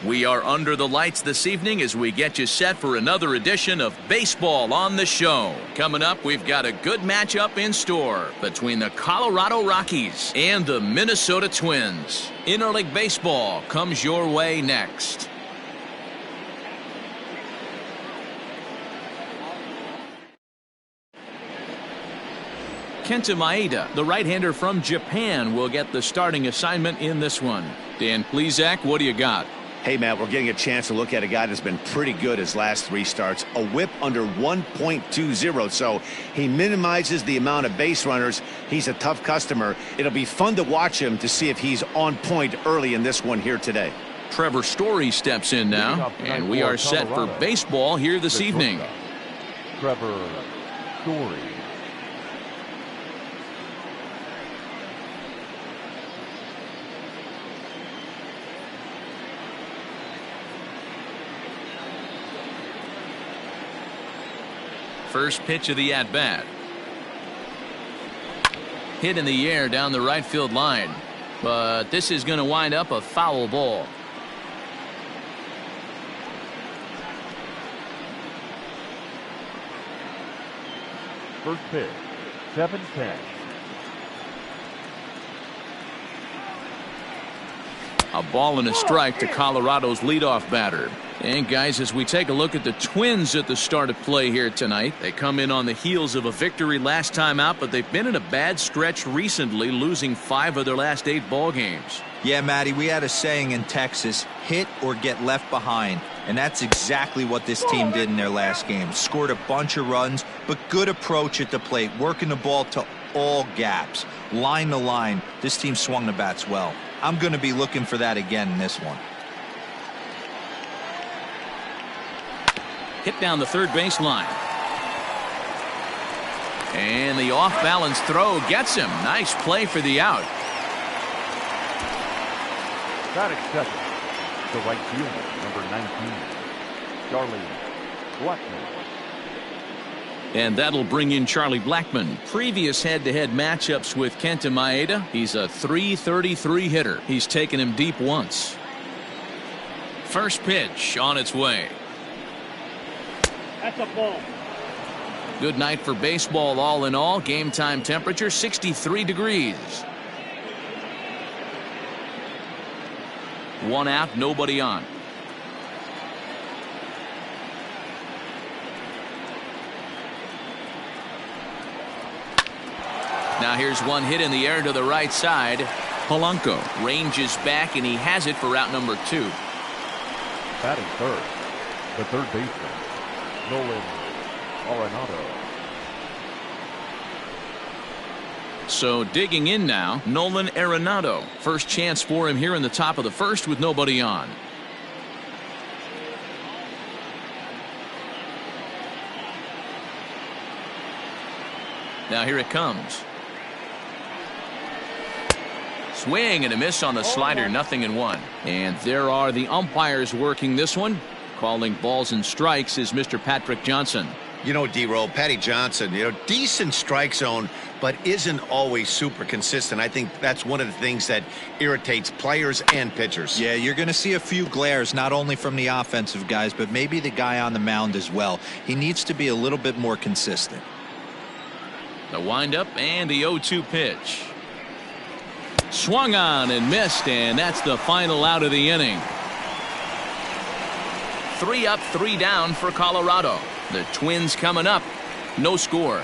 We are under the lights this evening as we get you set for another edition of Baseball on the Show. Coming up, we've got a good matchup in store between the Colorado Rockies and the Minnesota Twins. Interleague Baseball comes your way next. Kenta Maeda, the right-hander from Japan, will get the starting assignment in this one. Dan Plesac, what do you got? Hey, Matt, we're getting a chance to look at a guy that's been pretty good his last 3 starts. A whip under 1.20, so he minimizes the amount of base runners. He's a tough customer. It'll be fun to watch him to see if he's on point early in this one here today. Trevor Story steps in now, and we are set for baseball here this evening. Trevor Story. First pitch of the at-bat. Hit in the air down the right field line, but this is going to wind up a foul ball. First pitch, 7-10. A ball and a strike to Colorado's leadoff batter. And guys, as we take a look at the Twins at the start of play here tonight, they come in on the heels of a victory last time out, but they've been in a bad stretch recently, losing 5 of their last 8 ball games. Yeah, Matty, we had a saying in Texas, hit or get left behind. And that's exactly what this team did in their last game. Scored a bunch of runs, but good approach at the plate, working the ball to all gaps. Line to line, this team swung the bats well. I'm going to be looking for that again in this one. Hit down the third base line. And the off-balance throw gets him. Nice play for the out. Batting second, the right fielder, number 19, Charlie Blackmon. And that'll bring in Charlie Blackmon. Previous head-to-head matchups with Kenta Maeda, he's a .333 hitter. He's taken him deep once. First pitch on its way. That's a ball. Good night for baseball all in all. Game time temperature 63 degrees. 1 out, nobody on. Now here's one hit in the air to the right side. Polanco ranges back, and he has it for out number 2. Batting third, the third baseman, Nolan Arenado. So digging in now, Nolan Arenado. First chance for him here in the top of the first with nobody on. Now here it comes. Swing and a miss on the slider, 0-1. And there are the umpires working this one. Calling balls and strikes is Mr. Patrick Johnson. You know, D-Roll, Patty Johnson, decent strike zone, but isn't always super consistent. I think that's one of the things that irritates players and pitchers. Yeah, you're going to see a few glares, not only from the offensive guys, but maybe the guy on the mound as well. He needs to be a little bit more consistent. The windup and the 0-2 pitch. Swung on and missed, and that's the final out of the inning. 3 up, 3 down for Colorado. The Twins coming up. No score.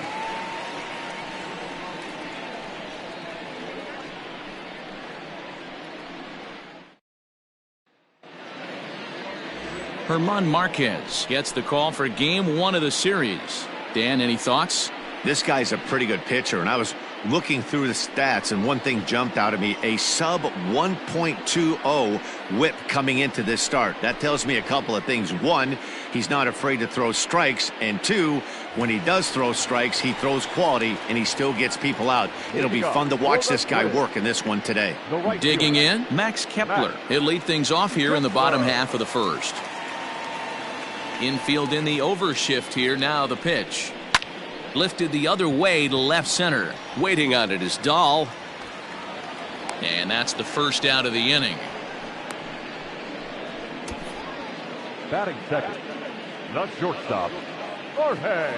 German Marquez gets the call for game 1 of the series. Dan, any thoughts? This guy's a pretty good pitcher, and I was looking through the stats, and one thing jumped out at me: a sub 1.20 whip coming into this start. That tells me a couple of things. 1, he's not afraid to throw strikes, and 2, when he does throw strikes, he throws quality and he still gets people out. It'll be fun to watch this guy work in this one today. Digging in, Max Kepler. He'll lead things off here in the bottom half of the first. Infield in the overshift here. Now the pitch. Lifted the other way to left center. Waiting on it is Dahl. And that's the first out of the inning. Batting second, the shortstop, Jorge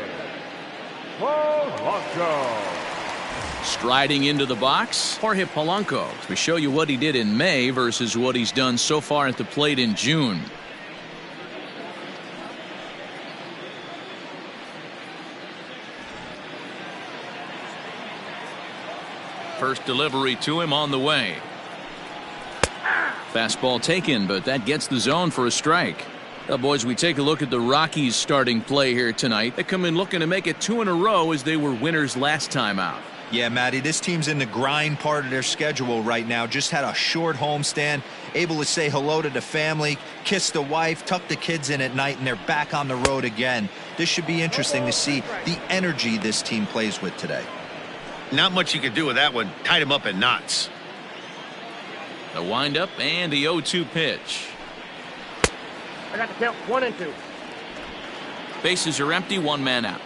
Polanco. Striding into the box, Jorge Polanco. We show you what he did in May versus what he's done so far at the plate in June. First delivery to him on the way. Fastball taken, but that gets the zone for a strike. Well, boys, we take a look at the Rockies starting play here tonight. They come in looking to make it 2 in a row as they were winners last time out. Yeah, Matty, this team's in the grind part of their schedule right now. Just had a short homestand, able to say hello to the family, kiss the wife, tuck the kids in at night, and they're back on the road again. This should be interesting to see the energy this team plays with today. Not much you can do with that one. Tied him up in knots. The windup and the 0-2 pitch. I got the count 1 and 2. Bases are empty, 1 man out.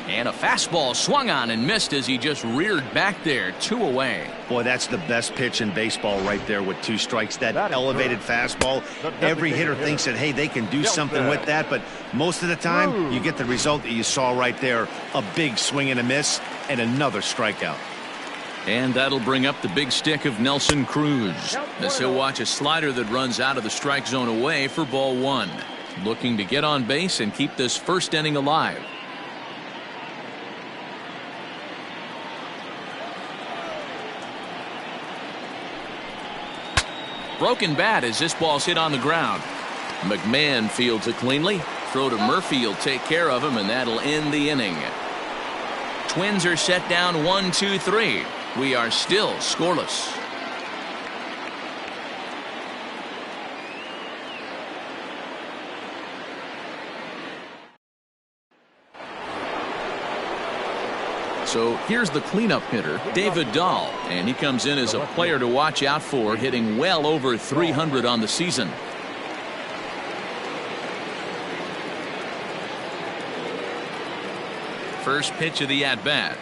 And a fastball swung on and missed as he just reared back there. 2 away. Boy, that's the best pitch in baseball right there with 2 strikes. That elevated fastball. Every hitter thinks that, hey, they can do something with that. But most of the time, you get the result that you saw right there. A big swing and a miss and another strikeout. And that'll bring up the big stick of Nelson Cruz as he'll watch a slider that runs out of the strike zone away for ball 1. Looking to get on base and keep this first inning alive. Broken bat as this ball's hit on the ground. McMahon fields it cleanly. Throw to Murphy will take care of him, and that'll end the inning. Twins are set down 1-2-3. We are still scoreless. So here's the cleanup hitter, David Dahl, and he comes in as a player to watch out for, hitting well over 300 on the season. First pitch of the at-bat.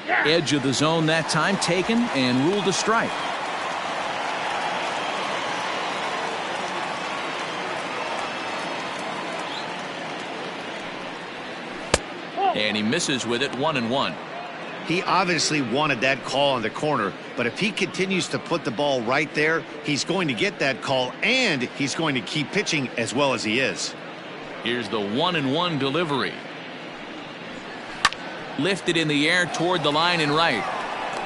Edge of the zone that time taken and ruled a strike. And he misses with it, 1-1. He obviously wanted that call in the corner, but if he continues to put the ball right there, he's going to get that call, and he's going to keep pitching as well as he is. Here's the 1-1 delivery. Lifted in the air toward the line and right.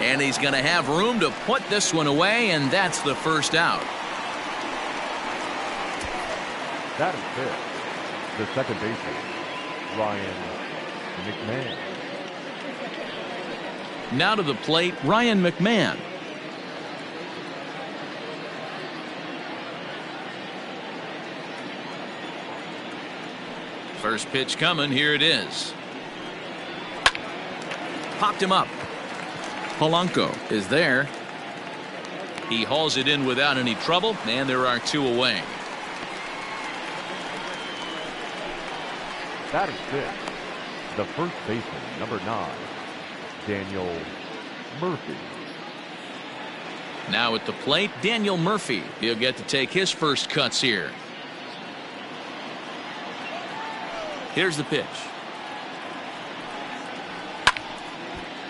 And he's going to have room to put this one away, and that's the first out. That is it. The second baseman, Ryan McMahon. Now to the plate, Ryan McMahon. First pitch coming. Here it is. Popped him up. Polanco is there. He hauls it in without any trouble, and there are 2 away. That is it. The first baseman, number 9, Daniel Murphy. Now at the plate, Daniel Murphy. He'll get to take his first cuts here. Here's the pitch.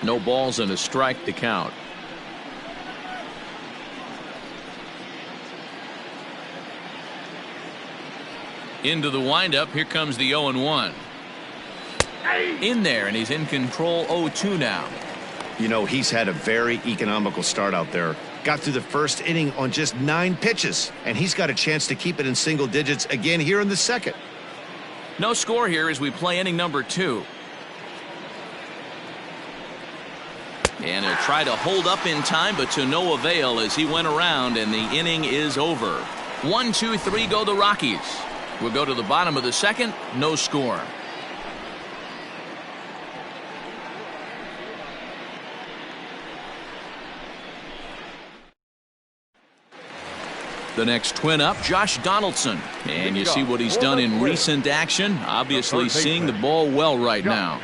No balls and a strike to count. Into the windup. Here comes the 0-1. In there, and he's in control. 0-2 now. You know, he's had a very economical start out there. Got through the first inning on just 9 pitches, and he's got a chance to keep it in single digits again here in the second. No score here as we play inning number 2. And he'll try to hold up in time, but to no avail as he went around, and the inning is over. 1-2-3 go the Rockies. We'll go to the bottom of the second. No score. The next twin up, Josh Donaldson. And you see what he's done in recent action. Obviously seeing the ball well right now.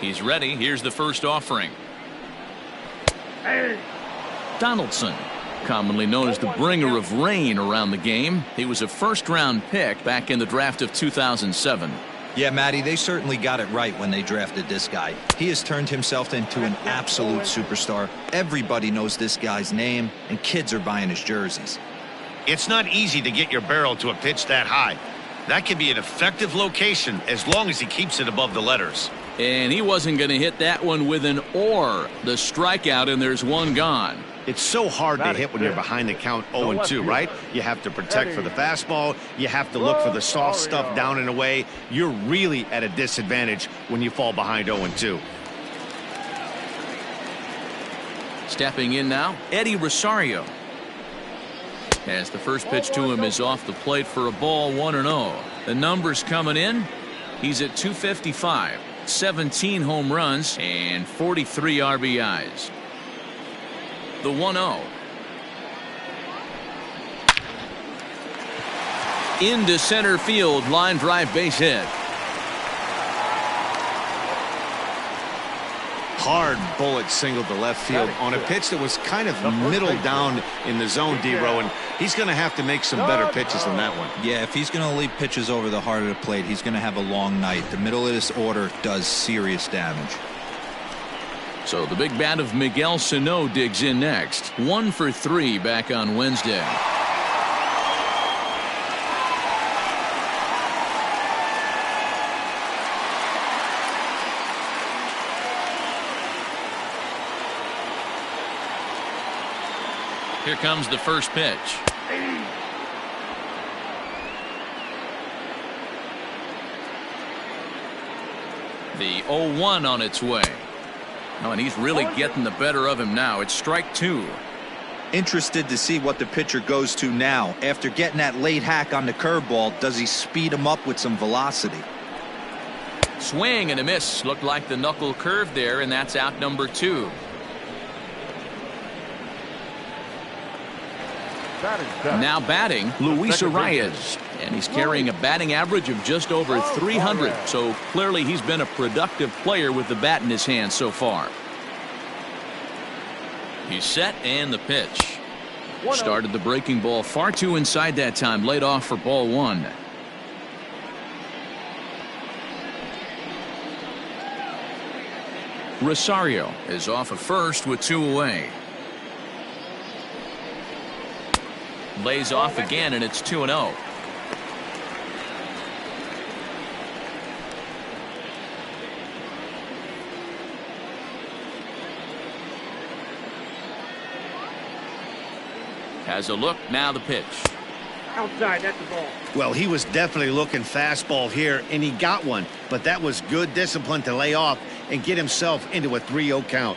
He's ready. Here's the first offering. Donaldson, commonly known as the bringer of rain around the game. He was a first-round pick back in the draft of 2007. Yeah, Matty, they certainly got it right when they drafted this guy. He has turned himself into an absolute superstar. Everybody knows this guy's name, and kids are buying his jerseys. It's not easy to get your barrel to a pitch that high. That can be an effective location as long as he keeps it above the letters. And he wasn't going to hit that one with an or. The strikeout, and there's one gone. It's so hard to hit when you're behind the count 0-2, right? You have to protect for the fastball. You have to look for the soft stuff down and away. You're really at a disadvantage when you fall behind 0-2. Stepping in now, Eddie Rosario. As the first pitch to him is off the plate for a ball, 1-0. The numbers coming in. He's at 255, 17 home runs, and 43 RBIs. The 1-0. Into center field, line drive, base hit. Hard bullet single to left field on a pitch that was kind of middle down in the zone, D-Row, and he's going to have to make some better pitches than that one. Yeah, if he's going to leave pitches over the heart of the plate, he's going to have a long night. The middle of this order does serious damage. So the big bat of Miguel Sano digs in next. 1 for 3 back on Wednesday. Here comes the first pitch. The 0-1 on its way. Oh, and he's really getting the better of him now. It's strike 2. Interested to see what the pitcher goes to now. After getting that late hack on the curveball, does he speed him up with some velocity? Swing and a miss. Looked like the knuckle curve there, and that's out number 2. Now batting, Luis Arias, and he's carrying a batting average of just over 300, so clearly he's been a productive player with the bat in his hand so far. He's set, and the pitch. Started the breaking ball far too inside that time, laid off for ball 1. Rosario is off of first with 2 away. Lays off again, and it's 2-0. Has a look, now the pitch. Outside, that's the ball. Well, he was definitely looking fastball here, and he got one. But that was good discipline to lay off and get himself into a 3-0 count.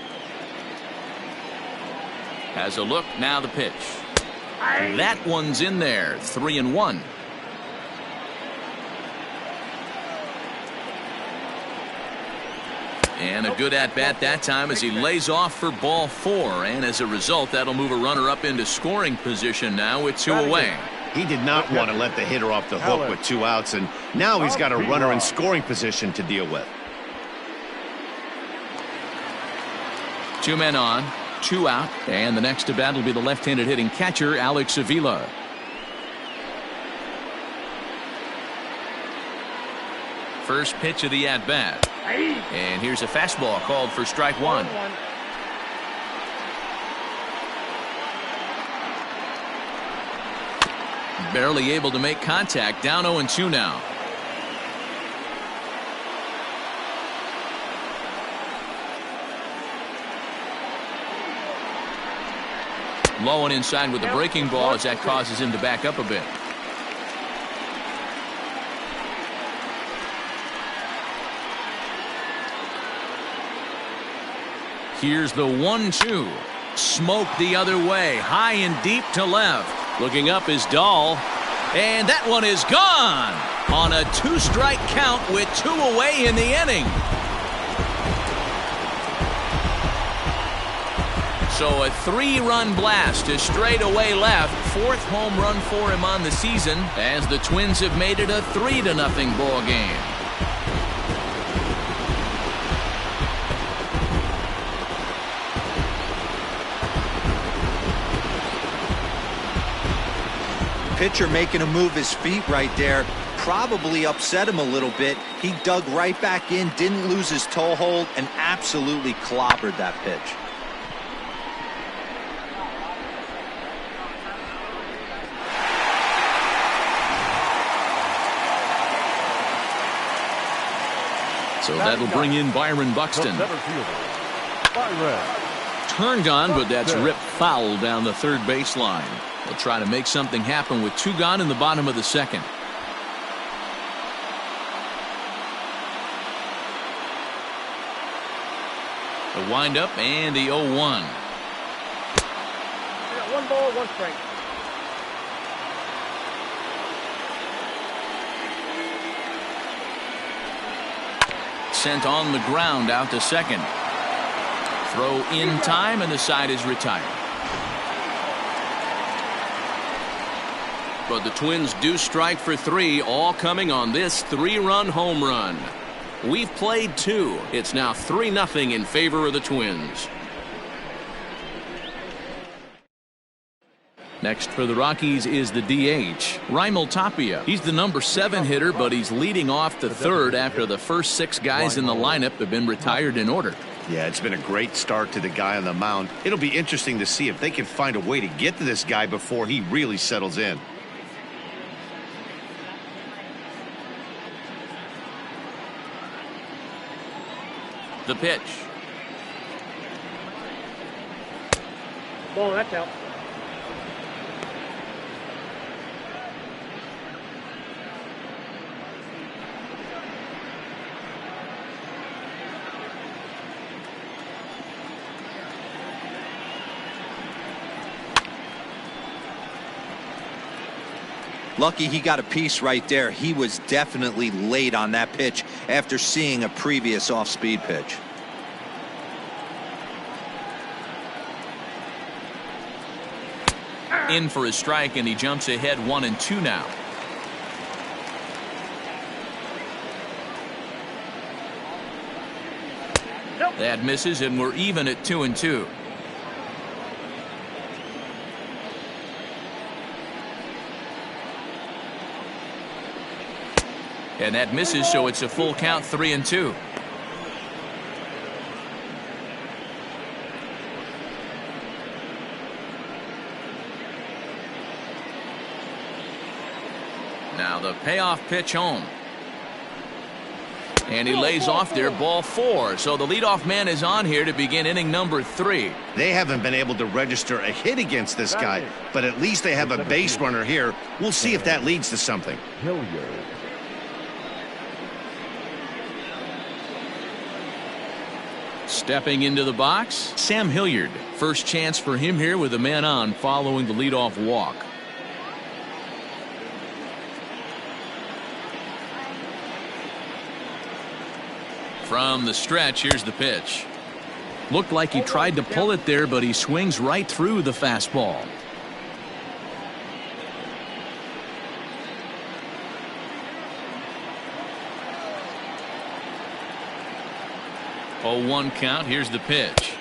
Has a look, now the pitch. That one's in there, 3-1. And a good at-bat that time as he lays off for ball 4. And as a result, that'll move a runner up into scoring position now with 2 away. He did not want to let the hitter off the hook with 2 outs, and now he's got a runner in scoring position to deal with. 2 men on. 2 out, and the next to bat will be the left-handed hitting catcher Alex Avila. First pitch of the at-bat, and here's a fastball called for strike 1. Barely able to make contact, down 0-2 now. Low and inside with the breaking ball as that causes him to back up a bit. Here's the 1-2. Smoke the other way. High and deep to left. Looking up is Dahl. And that one is gone on a 2-strike count with 2 away in the inning. So a 3-run blast to straightaway left. 4th home run for him on the season as the Twins have made it a 3-0 ball game. Pitcher making him move his feet right there probably upset him a little bit. He dug right back in, didn't lose his toe hold, and absolutely clobbered that pitch. So that'll bring in Byron Buxton. Turned on, but that's ripped foul down the third baseline. They'll try to make something happen with 2 gone in the bottom of the second. The windup and the 0-1. 1 ball, 1 strike. Sent on the ground out to second. Throw in time, and the side is retired. But the Twins do strike for 3, all coming on this 3-run home run. We've played 2. It's now 3-0 in favor of the Twins. Next for the Rockies is the DH, Raimel Tapia. He's the number 7 hitter, but he's leading off the third after the first 6 guys in the lineup have been retired in order. Yeah, it's been a great start to the guy on the mound. It'll be interesting to see if they can find a way to get to this guy before he really settles in. The pitch. Ball, that's out. Lucky he got a piece right there. He was definitely late on that pitch after seeing a previous off-speed pitch. In for a strike, and he jumps ahead 1-2 now. That misses, and we're even at 2-2. And that misses, so it's a full count, 3-2. Now the payoff pitch home. And he lays off there, ball 4. So the leadoff man is on here to begin inning number 3. They haven't been able to register a hit against this guy, but at least they have a base runner here. We'll see if that leads to something. Stepping into the box, Sam Hilliard. First chance for him here with a man on following the leadoff walk. From the stretch, here's the pitch. Looked like he tried to pull it there, but he swings right through the fastball. Oh, 1 count. Here's the pitch.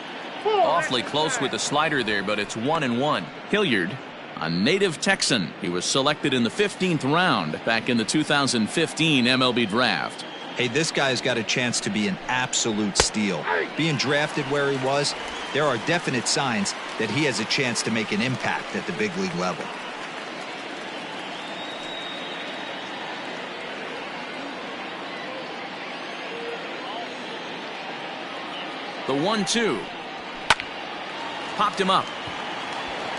Awfully close with the slider there, but it's 1-1. Hilliard, a native Texan. He was selected in the 15th round back in the 2015 MLB draft. Hey, this guy's got a chance to be an absolute steal. Being drafted where he was, there are definite signs that he has a chance to make an impact at the big league level. The 1-2. Popped him up.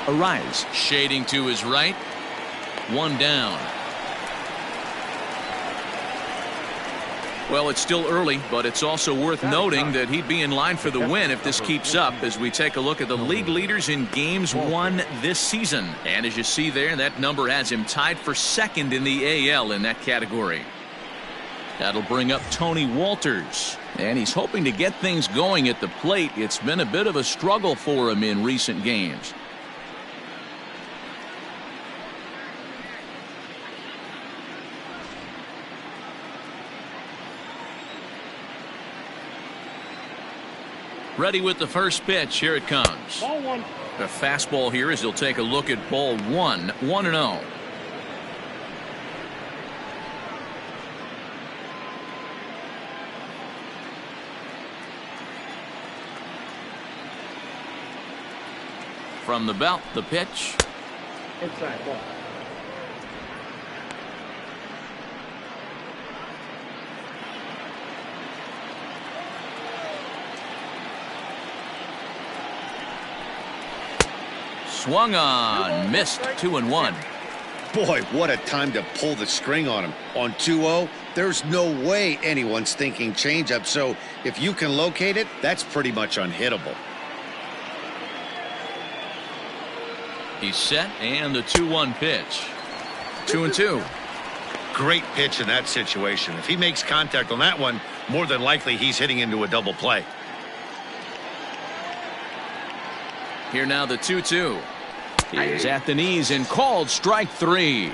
A rise. Shading to his right. 1 down. Well, it's still early, but it's also worth noting that he'd be in line for the win if this keeps up as we take a look at the league leaders in games won this season. And as you see there, that number has him tied for 2nd in the AL in that category. That'll bring up Tony Walters. And he's hoping to get things going at the plate. It's been a bit of a struggle for him in recent games. Ready with the first pitch. Here it comes. Ball 1. The fastball here as he'll take a look at ball 1. 1-0. From the belt, the pitch. Inside ball. Swung on, missed. 2-1. Boy, what a time to pull the string on him. On 2-0, there's no way anyone's thinking changeup, so if you can locate it, that's pretty much unhittable. He's set, and the 2-1 pitch. 2-2. Great pitch in that situation. If he makes contact on that one, more than likely he's hitting into a double play. Here now the 2-2. He is at the knees and called strike 3.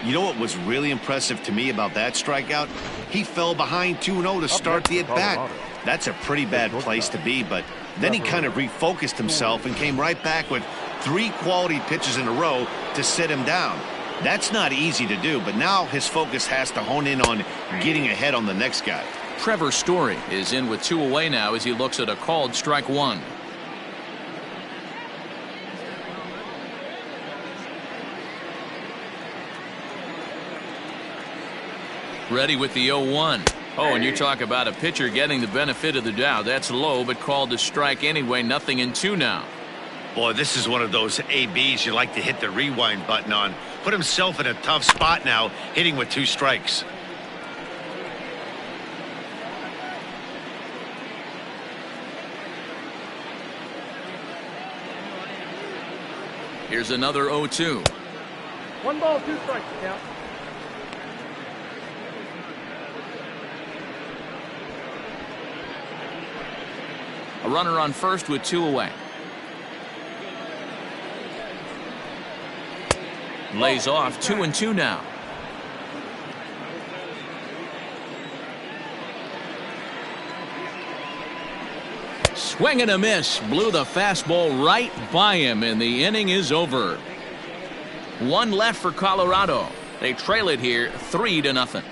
You know what was really impressive to me about that strikeout? He fell behind 2-0 to start the at-bat. That's a pretty bad place to be, but then he kind of refocused himself and came right back with 3 quality pitches in a row to sit him down. That's not easy to do, but now his focus has to hone in on getting ahead on the next guy. Trevor Story is in with 2 away now as he looks at a called strike 1. Ready with the 0-1. Oh, and you talk about a pitcher getting the benefit of the doubt. That's low, but called to strike anyway. Nothing in 2 now. Boy, this is one of those ABs you like to hit the rewind button on. Put himself in a tough spot now, hitting with 2 strikes. Here's another 0-2. 1 ball, 2 strikes, count. A runner on first with 2 away. Lays off 2-2 now. Swing and a miss. Blew the fastball right by him, and the inning is over. 1 left for Colorado. They trail it here 3-0.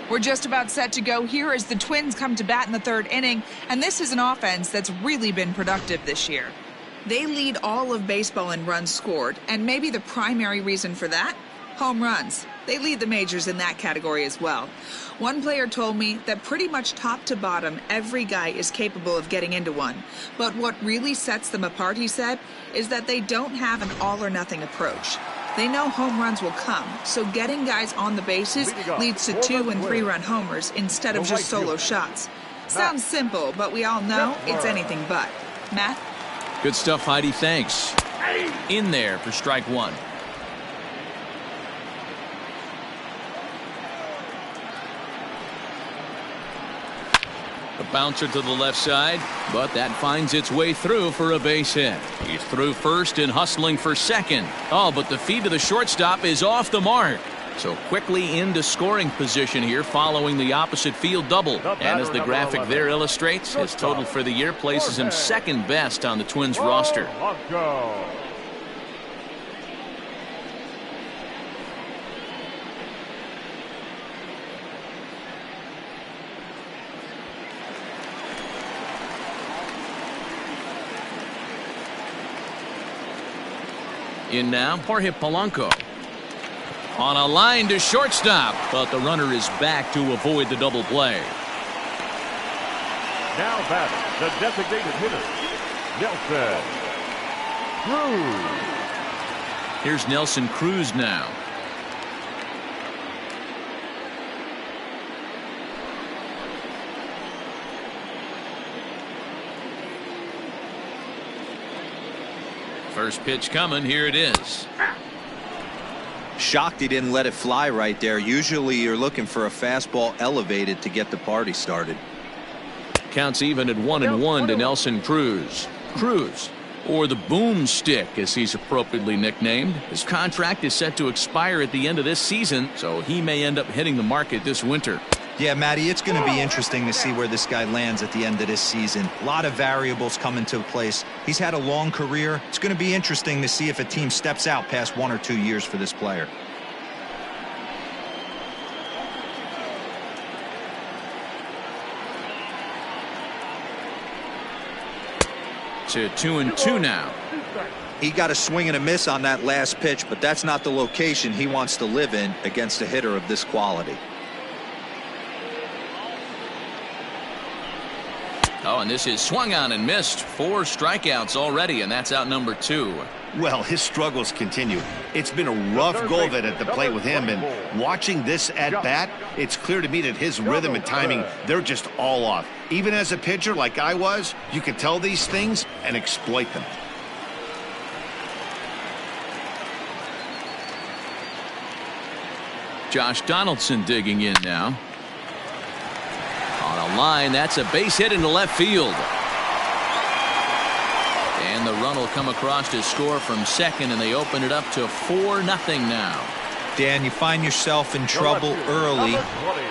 We're just about set to go here as the Twins come to bat in the 3rd inning, and this is an offense that's really been productive this year. They lead all of baseball in runs scored, and maybe the primary reason for that? Home runs. They lead the majors in that category as well. One player told me that pretty much top to bottom, every guy is capable of getting into one. But what really sets them apart, he said, is that they don't have an all-or-nothing approach. They know home runs will come, so getting guys on the bases leads to 2- and 3-run homers instead of just solo shots. Sounds simple, but we all know it's anything but. Matt? Good stuff, Heidi. Thanks. In there for strike 1. The bouncer to the left side, but that finds its way through for a base hit. He's through first and hustling for second. Oh, but the feed to the shortstop is off the mark. So quickly into scoring position here following the opposite field double. And as the graphic there illustrates, his total for the year places him 2nd best on the Twins roster. In now, Jorge Polanco. On a line to shortstop, but the runner is back to avoid the double play. Now batting, the designated hitter, Nelson Cruz. Here's Nelson Cruz now. First pitch coming. Here it is. Shocked he didn't let it fly right there. Usually you're looking for a fastball elevated to get the party started. Counts even at 1-1 to Nelson Cruz. Cruz, or the boomstick as he's appropriately nicknamed. His contract is set to expire at the end of this season, so he may end up hitting the market this winter. Yeah, Matty, it's going to be interesting to see where this guy lands at the end of this season. A lot of variables come into place. He's had a long career. It's going to be interesting to see if a team steps out past 1 or 2 years for this player. To 2-2 now. He got a swing and a miss on that last pitch, but that's not the location he wants to live in against a hitter of this quality. Oh, and this is swung on and missed. 4 strikeouts already, and that's out number 2. Well, his struggles continue. It's been a rough go of it at the plate with him, and watching this at-bat, it's clear to me that his rhythm and timing, they're just all off. Even as a pitcher like I was, you could tell these things and exploit them. Josh Donaldson digging in now. On a line, that's a base hit into left field. And the run will come across to score from second, and they open it up to 4-0 now. Dan, you find yourself in trouble early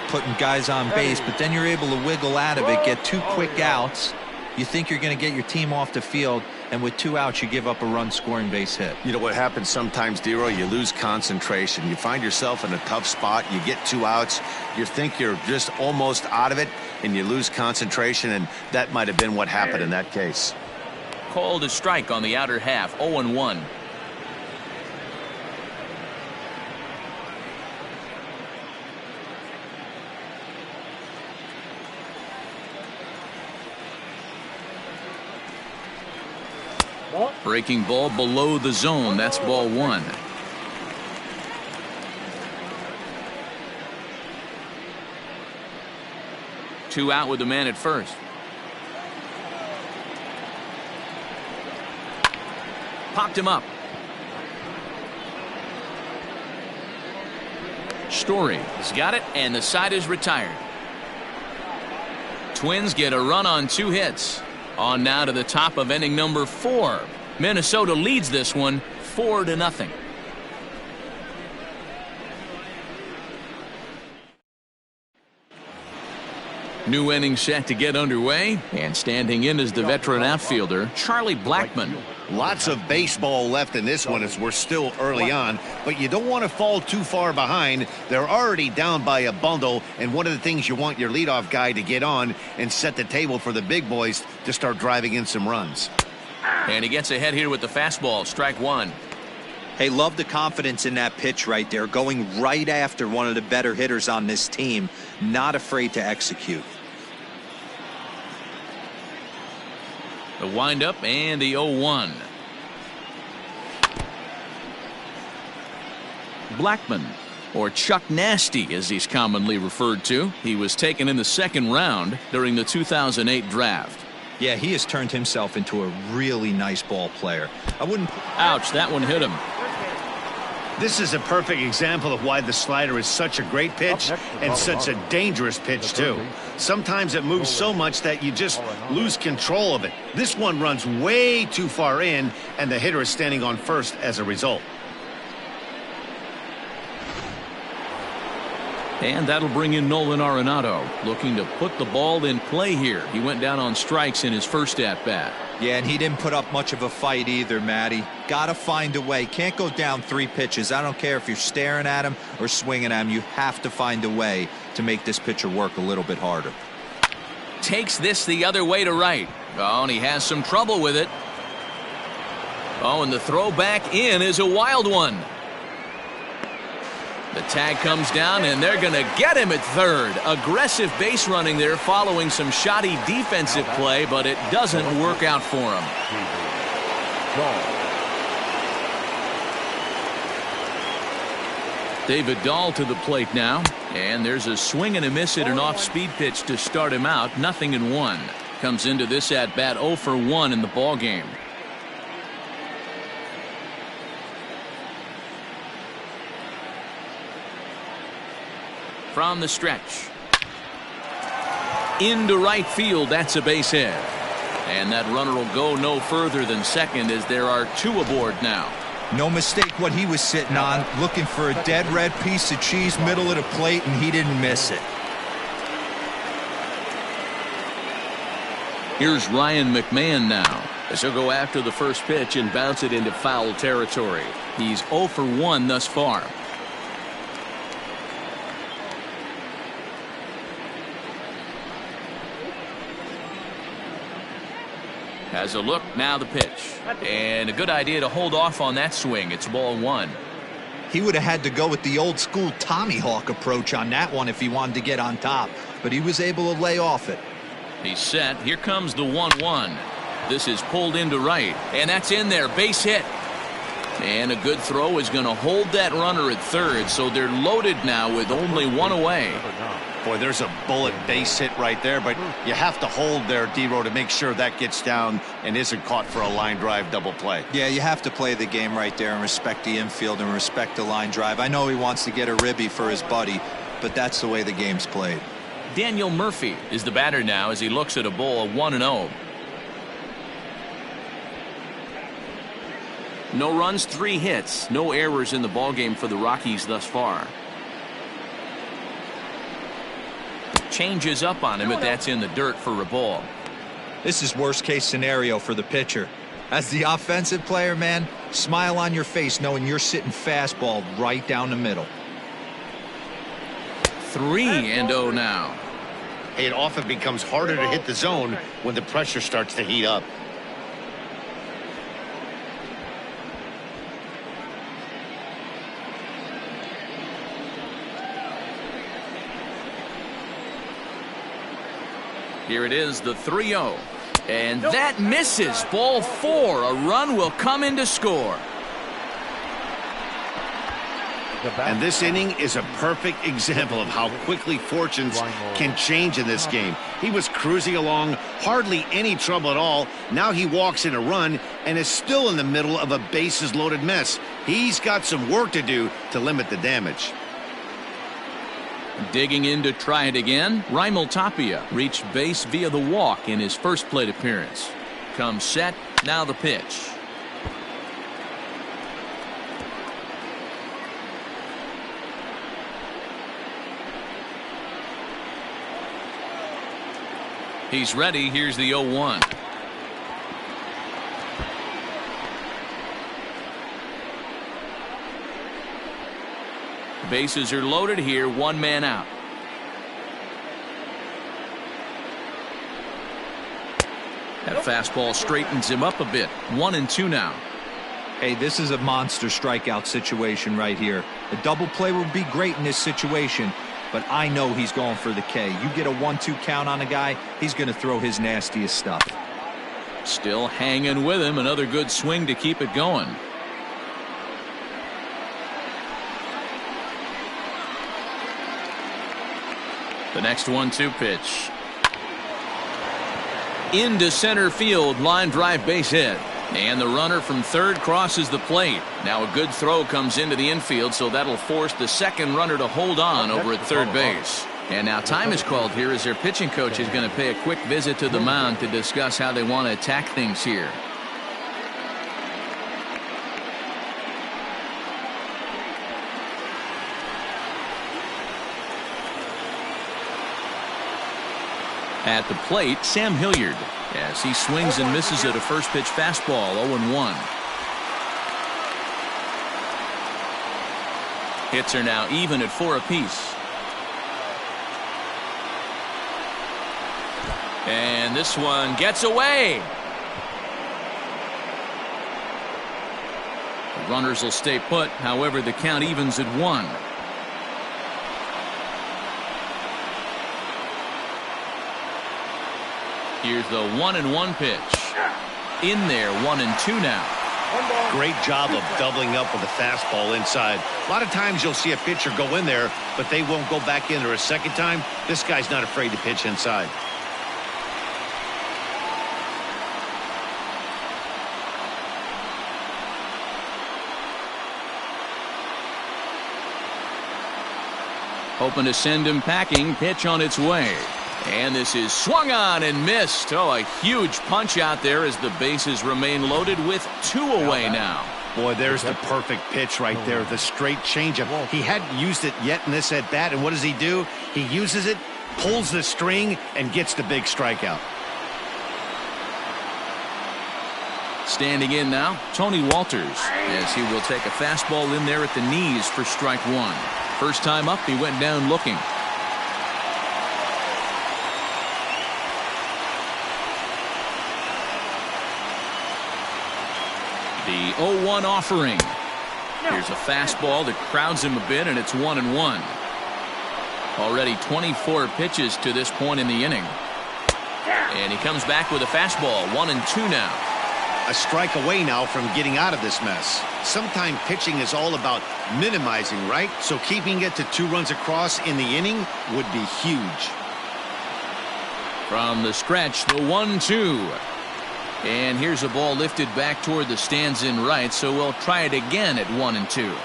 putting guys on base, but then you're able to wiggle out of it, get 2 quick outs. You think you're going to get your team off the field, and with 2 outs, you give up a run-scoring base hit. You know what happens sometimes, Dero? You lose concentration. You find yourself in a tough spot. You get 2 outs. You think you're just almost out of it, and you lose concentration, and that might have been what happened in that case. Called a strike on the outer half, 0-1. Breaking ball below the zone. That's ball 1. Two out with the man at first. Popped him up. Story has got it, and the side is retired. Twins get a run on 2 hits. On now to the top of inning number 4. Minnesota leads this one 4-0. New inning set to get underway, and standing in is the veteran outfielder Charlie Blackmon. Lots of baseball left in this one as we're still early on, but you don't want to fall too far behind. They're already down by a bundle, and one of the things you want your leadoff guy to get on and set the table for the big boys to start driving in some runs. And he gets ahead here with the fastball, strike 1. Hey, love the confidence in that pitch right there, going right after one of the better hitters on this team, not afraid to execute. The windup and the 0-1. Blackmon, or Chuck Nasty as he's commonly referred to. He was taken in the 2nd round during the 2008 draft. Yeah, he has turned himself into a really nice ball player. I wouldn't. Ouch, that one hit him. This is a perfect example of why the slider is such a great pitch and such a dangerous pitch too. Sometimes it moves so much that you just lose control of it. This one runs way too far in, and the hitter is standing on first as a result. And that'll bring in Nolan Arenado, looking to put the ball in play here. He went down on strikes in his first at-bat. Yeah, and he didn't put up much of a fight either, Matty. Got to find a way. Can't go down 3 pitches. I don't care if you're staring at him or swinging at him. You have to find a way to make this pitcher work a little bit harder. Takes this the other way to right. Oh, and he has some trouble with it. Oh, and the throw back in is a wild one. The tag comes down, and they're going to get him at third. Aggressive base running there following some shoddy defensive play, but it doesn't work out for him. David Dahl to the plate now, and there's a swing and a miss at an off-speed pitch to start him out. 0-1. Comes into this at-bat 0 for 1 in the ballgame. From the stretch. Into right field, that's a base hit. And that runner will go no further than second as there are 2 aboard now. No mistake what he was sitting on, looking for a dead red piece of cheese middle of the plate, and he didn't miss it. Here's Ryan McMahon now, as he'll go after the first pitch and bounce it into foul territory. He's 0 for 1 thus far. Has a look, now the pitch. And a good idea to hold off on that swing. It's ball 1. He would have had to go with the old school Tommy Hawk approach on that one if he wanted to get on top, but he was able to lay off it. He's set. Here comes the 1-1. This is pulled into right, and that's in there. Base hit. And a good throw is going to hold that runner at third, so they're loaded now with only 1 away. Boy, there's a bullet base hit right there, but you have to hold there, D-Row, to make sure that gets down and isn't caught for a line drive double play. Yeah, you have to play the game right there and respect the infield and respect the line drive. I know he wants to get a ribby for his buddy, but that's the way the game's played. Daniel Murphy is the batter now as he looks at a ball 1-0. No runs, 3 hits, no errors in the ballgame for the Rockies thus far. Changes up on him, but that's in the dirt for a ball. This is worst case scenario for the pitcher. As the offensive player, man, smile on your face knowing you're sitting fastball right down the middle. 3-0 now. It often becomes harder to hit the zone when the pressure starts to heat up. Here it is, the 3-0. And that misses. Ball 4. A run will come in to score. And this inning is a perfect example of how quickly fortunes can change in this game. He was cruising along, hardly any trouble at all. Now he walks in a run and is still in the middle of a bases-loaded mess. He's got some work to do to limit the damage. Digging in to try it again, Raimel Tapia reached base via the walk in his first plate appearance. Comes set, now the pitch. He's ready. Here's the 0-1. Bases are loaded here, 1 man out. That fastball straightens him up a bit. 1-2 now. Hey, this is a monster strikeout situation right here. A double play would be great in this situation, but I know he's going for the K. You get a 1-2 count on a guy, he's going to throw his nastiest stuff. Still hanging with him. Another good swing to keep it going. The next 1-2 pitch. Into center field, line drive base hit. And the runner from third crosses the plate. Now a good throw comes into the infield, so that'll force the second runner to hold on over at third base. And now time is called here as their pitching coach is going to pay a quick visit to the mound to discuss how they want to attack things here. At the plate, Sam Hilliard, as he swings and misses at a first pitch fastball, 0-1. Hits are now even at 4 apiece. And this one gets away. The runners will stay put. However, the count evens at 1. Here's the 1-1 pitch. In there, 1-2 now. Great job of doubling up with a fastball inside. A lot of times you'll see a pitcher go in there, but they won't go back in there a second time. This guy's not afraid to pitch inside. Hoping to send him packing. Pitch on its way. And this is swung on and missed. Oh, a huge punch out there as the bases remain loaded with 2 away now. Boy, there's the perfect pitch right there. The straight changeup. He hadn't used it yet in this at bat. And what does he do? He uses it, pulls the string, and gets the big strikeout. Standing in now, Tony Walters, as he will take a fastball in there at the knees for strike one. First time up, he went down looking. The 0-1 offering. Here's a fastball that crowds him a bit, and it's 1-1. Already 24 pitches to this point in the inning. And he comes back with a fastball, 1-2 now. A strike away now from getting out of this mess. Sometimes pitching is all about minimizing, right? So keeping it to 2 runs across in the inning would be huge. From the stretch, the 1-2. And here's a ball lifted back toward the stands in right, so we'll try it again at 1-2.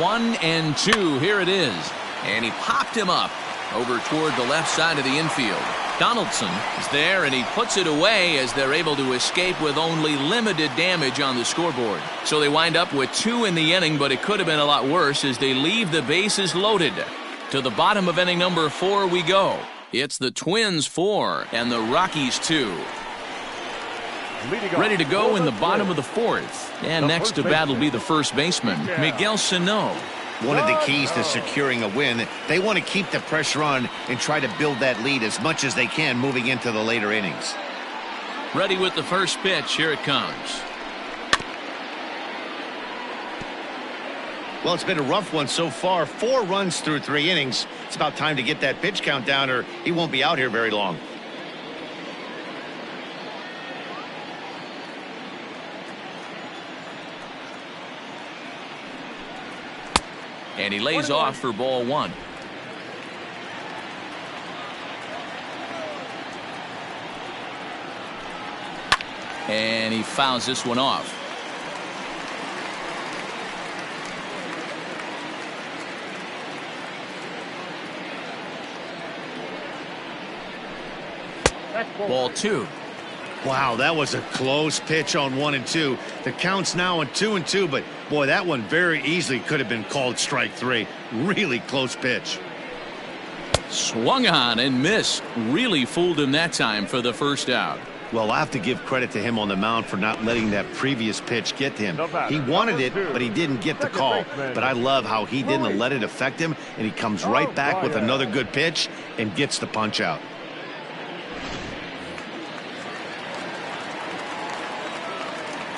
1-2. Here it is. And he popped him up over toward the left side of the infield. Donaldson is there, and he puts it away as they're able to escape with only limited damage on the scoreboard. So they wind up with 2 in the inning, but it could have been a lot worse as they leave the bases loaded. To the bottom of inning number 4 we go. It's the Twins 4 and the Rockies 2. Ready to go in the bottom of the 4th. And next to bat will be the first baseman, Miguel Sano. One of the keys to securing a win, they want to keep the pressure on and try to build that lead as much as they can moving into the later innings. Ready with the first pitch. Here it comes. Well, it's been a rough one so far. 4 runs through 3 innings. It's about time to get that pitch count down, or he won't be out here very long. And he lays off for ball 1. And he fouls this one off. Ball 2. Wow, that was a close pitch on 1-2. The count's now on 2-2, but boy, that one very easily could have been called strike 3. Really close pitch. Swung on and missed. Really fooled him that time for the first out. Well, I have to give credit to him on the mound for not letting that previous pitch get to him. He wanted it, but he didn't get the call. But I love how he didn't let it affect him, and he comes right back with another good pitch and gets the punch out.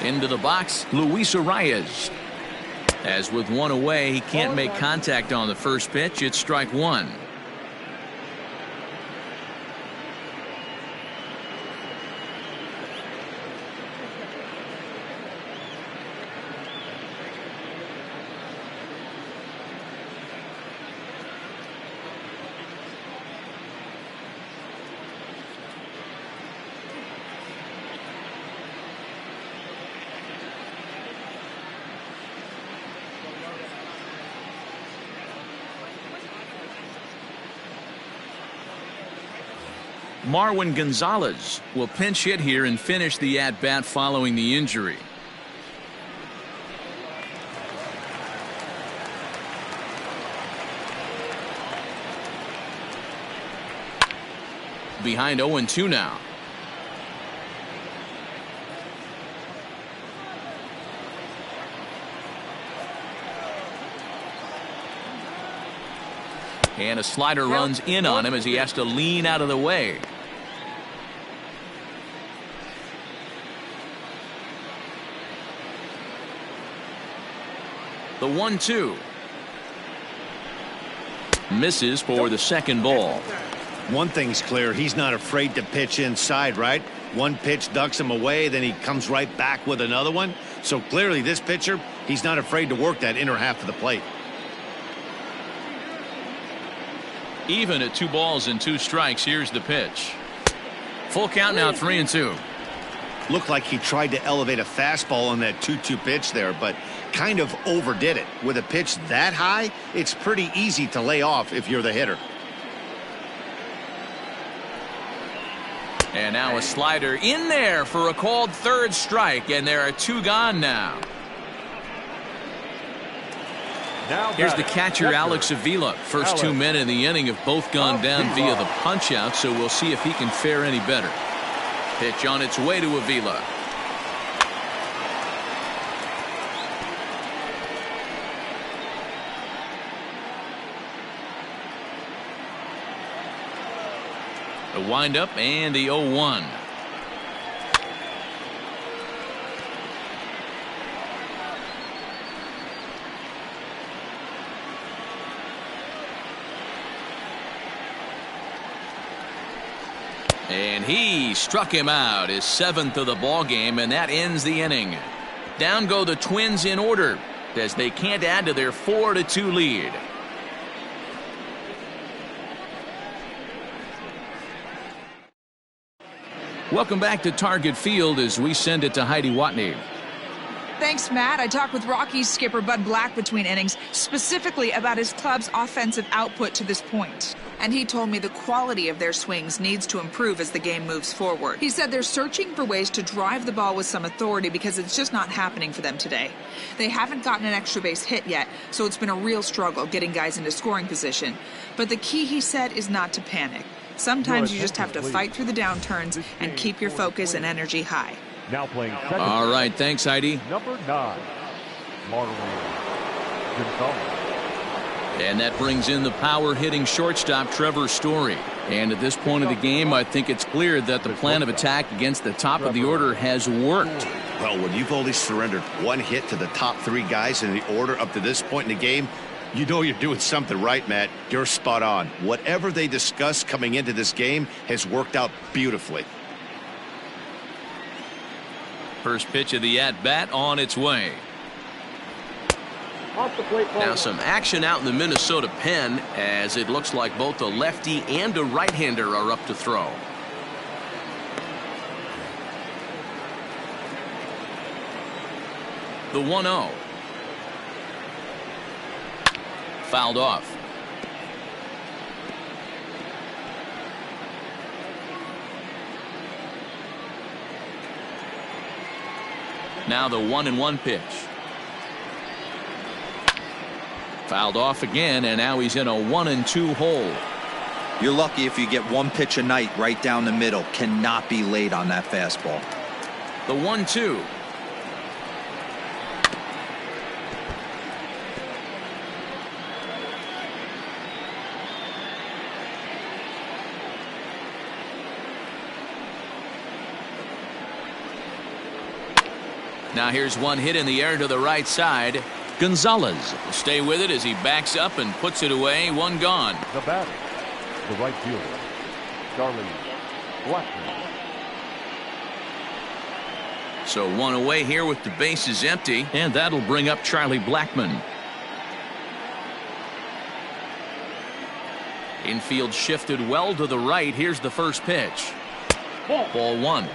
Into the box, Luis Arias. As with 1 away, he can't make contact on the first pitch. It's strike 1. Marwin Gonzalez will pinch hit here and finish the at-bat following the injury. Behind 0-2 now. And a slider runs in on him as he has to lean out of the way. The 1-2. Misses for the second ball. One thing's clear, he's not afraid to pitch inside, right? One pitch ducks him away, then he comes right back with another one. So clearly this pitcher, he's not afraid to work that inner half of the plate. Even at 2 balls and 2 strikes, here's the pitch. Full count now, 3-2. Looked like he tried to elevate a fastball on that 2-2 pitch there, but kind of overdid it. With a pitch that high, it's pretty easy to lay off if you're the hitter. And now a slider in there for a called third strike, and there are 2 gone now. Here's the catcher, Alex Avila. First 2 men in the inning have both gone down via the punch-out, so we'll see if he can fare any better. Pitch on its way to Avila. The windup and the 0-1. And he struck him out, his 7th of the ball game, and that ends the inning. Down go the Twins in order as they can't add to their 4-2 lead. Welcome back to Target Field as we send it to Heidi Watney. Thanks, Matt. I talked with Rockies skipper Bud Black between innings, specifically about his club's offensive output to this point. And he told me the quality of their swings needs to improve as the game moves forward. He said they're searching for ways to drive the ball with some authority because it's just not happening for them today. They haven't gotten an extra base hit yet, so it's been a real struggle getting guys into scoring position. But the key, he said, is not to panic. Sometimes you just have to fight through the downturns and keep your focus and energy high. Now playing second. All right, thanks, Heidi. Number 9, Marlon Gonzalez. And that brings in the power-hitting shortstop, Trevor Story. And at this point of the game, I think it's clear that the plan of attack against the top of the order has worked. Well, when you've only surrendered 1 hit to the top 3 guys in the order up to this point in the game, you know you're doing something right, Matt. You're spot on. Whatever they discussed coming into this game has worked out beautifully. First pitch of the at-bat on its way. Off the plate, Now some action out in the Minnesota pen as it looks like both a lefty and a right-hander are up to throw. The 1-0. Fouled off. Now the 1-1 pitch. Fouled off again, and now he's in a 1-2 hole. You're lucky if you get 1 pitch a night right down the middle. Cannot be late on that fastball. The 1-2. Now here's one hit in the air to the right side. Gonzalez will stay with it as he backs up and puts it away. 1 gone. The batter, the right fielder, Charlie Blackman. So 1 away here with the bases empty, and that'll bring up Charlie Blackman. Infield shifted well to the right. Here's the first pitch. Ball 1.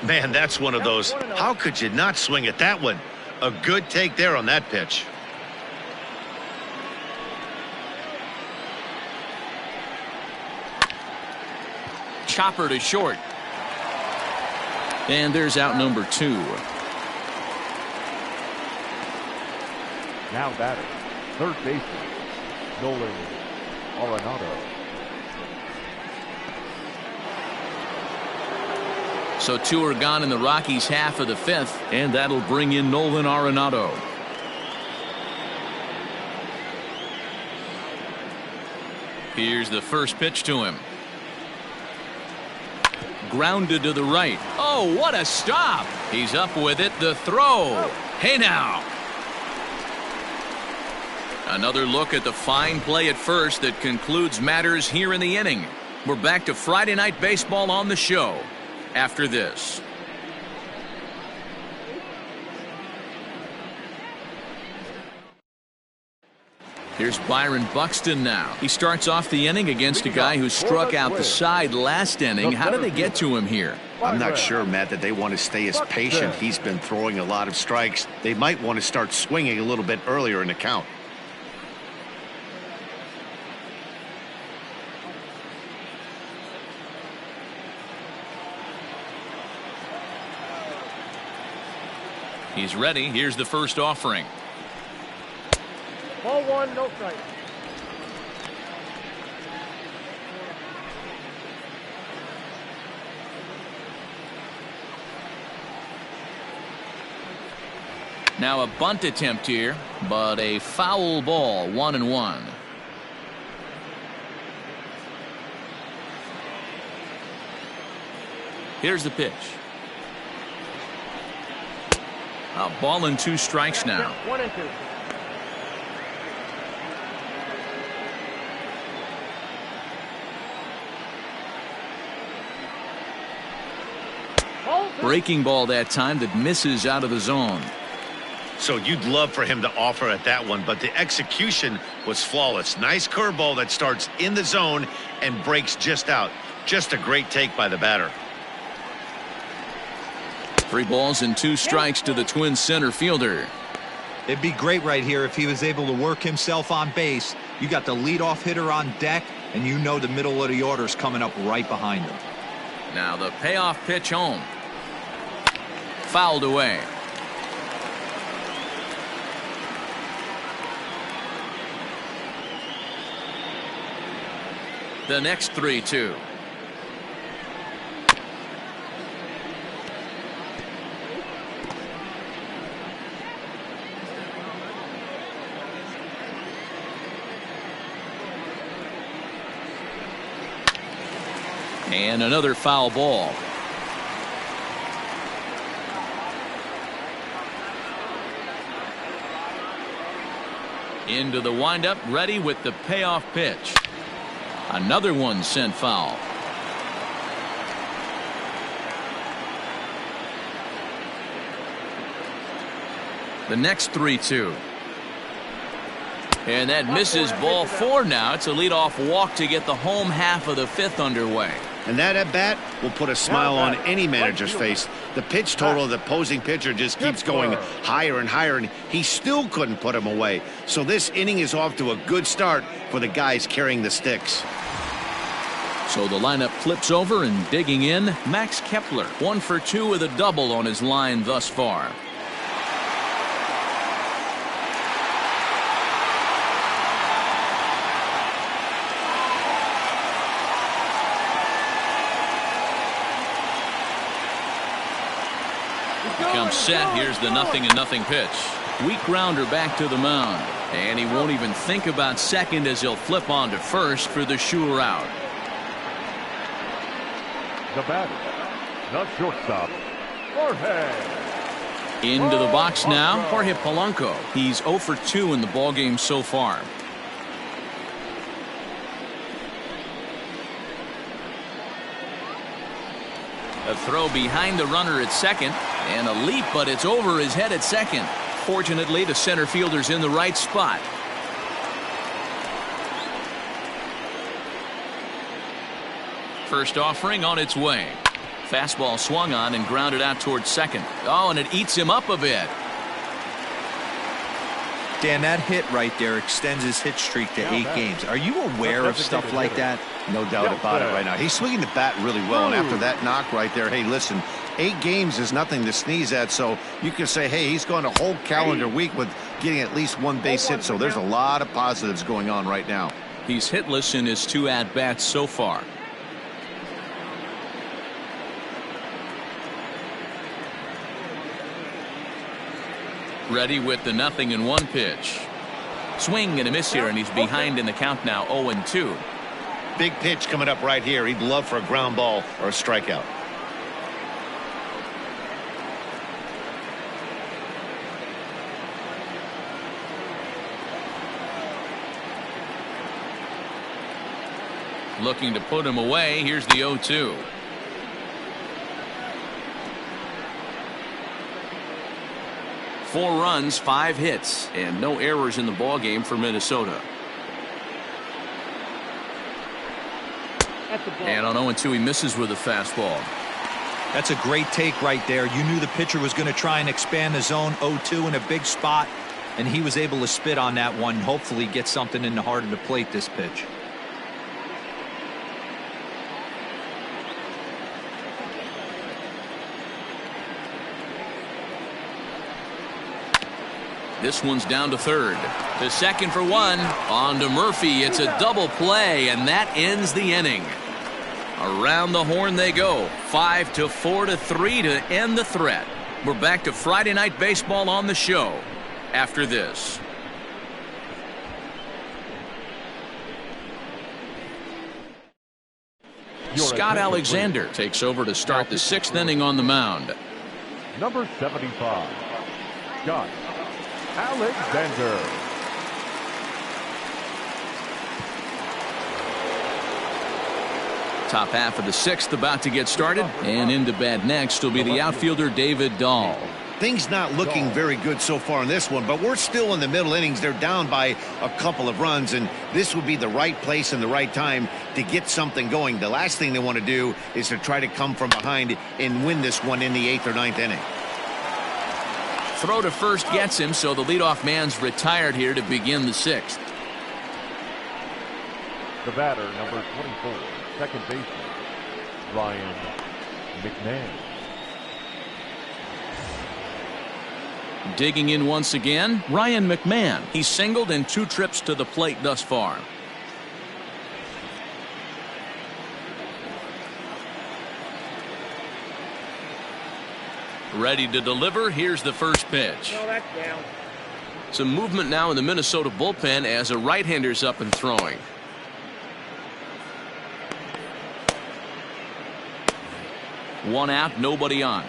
Man, that's one of those. How could you not swing at that one? A good take there on that pitch. Chopper to short. And there's out number 2. Now batter, third baseman, Nolan Arenado. So 2 are gone in the Rockies' half of the 5th, and that'll bring in Nolan Arenado. Here's the first pitch to him. Grounded to the right. Oh, what a stop! He's up with it. The throw. Hey now. Another look at the fine play at first that concludes matters here in the inning. We're back to Friday Night Baseball on the show after this. Here's Byron Buxton now. He starts off the inning against a guy who struck out the side last inning. How did they get to him here? I'm not sure, Matt, that they want to stay as patient. He's been throwing a lot of strikes. They might want to start swinging a little bit earlier in the count. He's ready. Here's the first offering. Ball one, no strike. Now a bunt attempt here, but a foul ball, 1-1. Here's the pitch. A ball and 2 strikes now. 1-2. Breaking ball that time that misses out of the zone. So you'd love for him to offer at that one, but the execution was flawless. Nice curveball that starts in the zone and breaks just out. Just a great take by the batter. 3 balls and 2 strikes to the Twins center fielder. It'd be great right here if he was able to work himself on base. You got the leadoff hitter on deck, and you know the middle of the order's coming up right behind him. Now the payoff pitch home. Fouled away. The next 3-2. And another foul ball. Into the windup, ready with the payoff pitch. Another one sent foul. The next 3-2. And that misses ball 4 now. It's a leadoff walk to get the home half of the 5th underway. And that at bat will put a smile on any manager's face. The pitch total of the opposing pitcher just keeps going higher and higher, and he still couldn't put him away. So this inning is off to a good start for the guys carrying the sticks. So the lineup flips over, and digging in, Max Kepler, 1 for 2 with a double on his line thus far. Comes set. Here's the 0-0 pitch. Weak grounder back to the mound. And he won't even think about second as he'll flip on to first for the sure out. The batter, the shortstop, Jorge. Into the box now, Jorge Polanco. He's 0 for 2 in the ballgame so far. A throw behind the runner at second, and a leap, but it's over his head at second. Fortunately, the center fielder's in the right spot. First offering on its way. Fastball swung on and grounded out towards second. Oh, and it eats him up a bit. Dan, that hit right there extends his hit streak to 8 games. Are you aware of stuff like that? No doubt about it right now. He's swinging the bat really well, and after that knock right there, hey, listen, 8 games is nothing to sneeze at, so you can say, hey, he's going a whole calendar week with getting at least 1 base hit, so there's a lot of positives going on right now. He's hitless in his 2 at-bats so far. Ready with the 0-1 pitch. Swing and a miss here, and he's behind in the count now, 0-2. Big pitch coming up right here. He'd love for a ground ball or a strikeout. Looking to put him away. Here's the 0-2. Four runs, 5 hits, and no errors in the ballgame for Minnesota. And on 0-2, he misses with a fastball. That's a great take right there. You knew the pitcher was going to try and expand the zone. 0-2 in a big spot, and he was able to spit on that one. Hopefully get something in the heart of the plate this pitch. This one's down to third. To second for one. On to Murphy. It's a double play, and that ends the inning. Around the horn they go. 5-4-3 to end the threat. We're back to Friday Night Baseball on the show after this. Scott Alexander takes over to start the 6th inning on the mound. Number 75, Scott Alexander. Top half of the 6th about to get started, and into bat next will be the outfielder David Dahl. Things not looking very good so far in this one, but we're still in the middle innings. They're down by a couple of runs, and this would be the right place and the right time to get something going. The last thing they want to do is to try to come from behind and win this one in the 8th or 9th inning. Throw to first gets him, so the leadoff man's retired here to begin the 6th. The batter, number 24, second baseman, Ryan McMahon. Digging in once again, Ryan McMahon. He's singled in 2 trips to the plate thus far. Ready to deliver. Here's the first pitch. No, that's down. Some movement now in the Minnesota bullpen as a right-hander's up and throwing. One out, nobody on.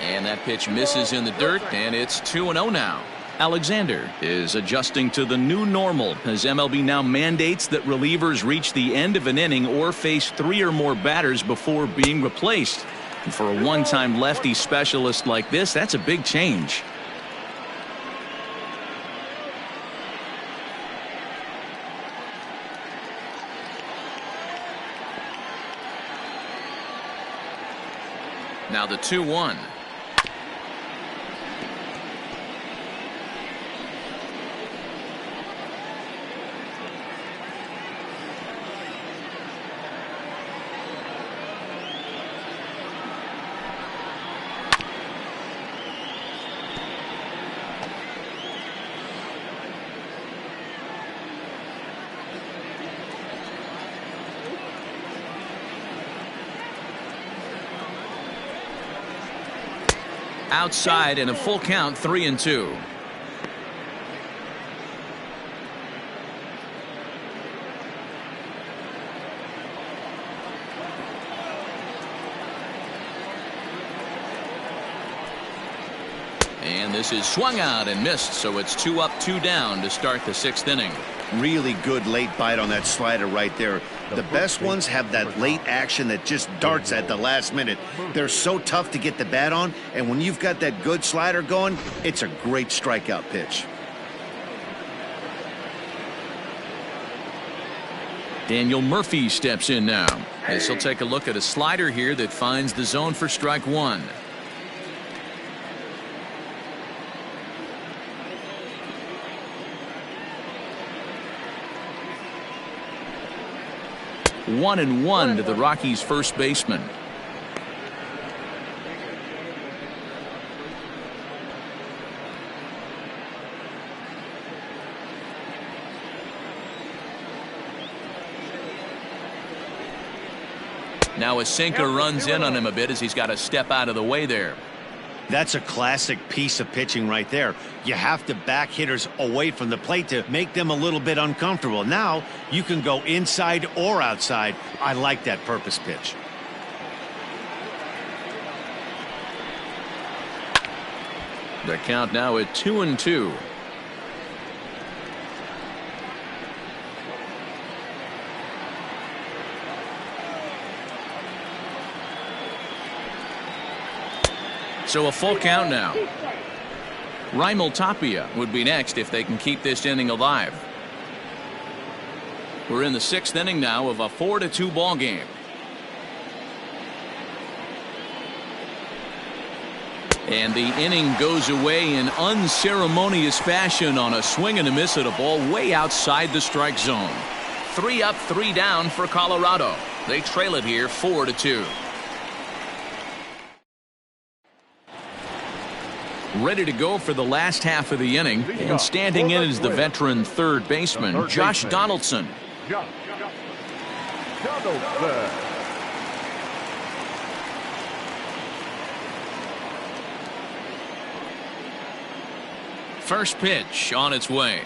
And that pitch misses in the dirt, and it's 2-0 now. Alexander is adjusting to the new normal as MLB now mandates that relievers reach the end of an inning or face 3 or more batters before being replaced. And for a one-time lefty specialist like this, that's a big change. Now the 2-1. Outside and a full count, 3-2. And this is swung out and missed, so it's 2 up, 2 down to start the 6th inning. Really good late bite on that slider right there. The best ones have that late action that just darts at the last minute. They're so tough to get the bat on, and when you've got that good slider going, it's a great strikeout pitch. Daniel Murphy steps in now as he'll take a look at a slider here that finds the zone for strike 1. One and one to the Rockies' first baseman. Now a sinker runs in on him a bit as he's got to step out of the way there. That's a classic piece of pitching right there. You have to back hitters away from the plate to make them a little bit uncomfortable. Now you can go inside or outside. I like that purpose pitch. The count now at 2-2. So a full count now. Raimel Tapia would be next if they can keep this inning alive. We're in the 6th inning now of a 4-2 ball game. And the inning goes away in unceremonious fashion on a swing and a miss at a ball way outside the strike zone. 3 up, 3 down for Colorado. They trail it here 4-2. Ready to go for the last half of the inning, and standing in is the veteran third baseman, Josh Donaldson. Josh Donaldson. First pitch on its way.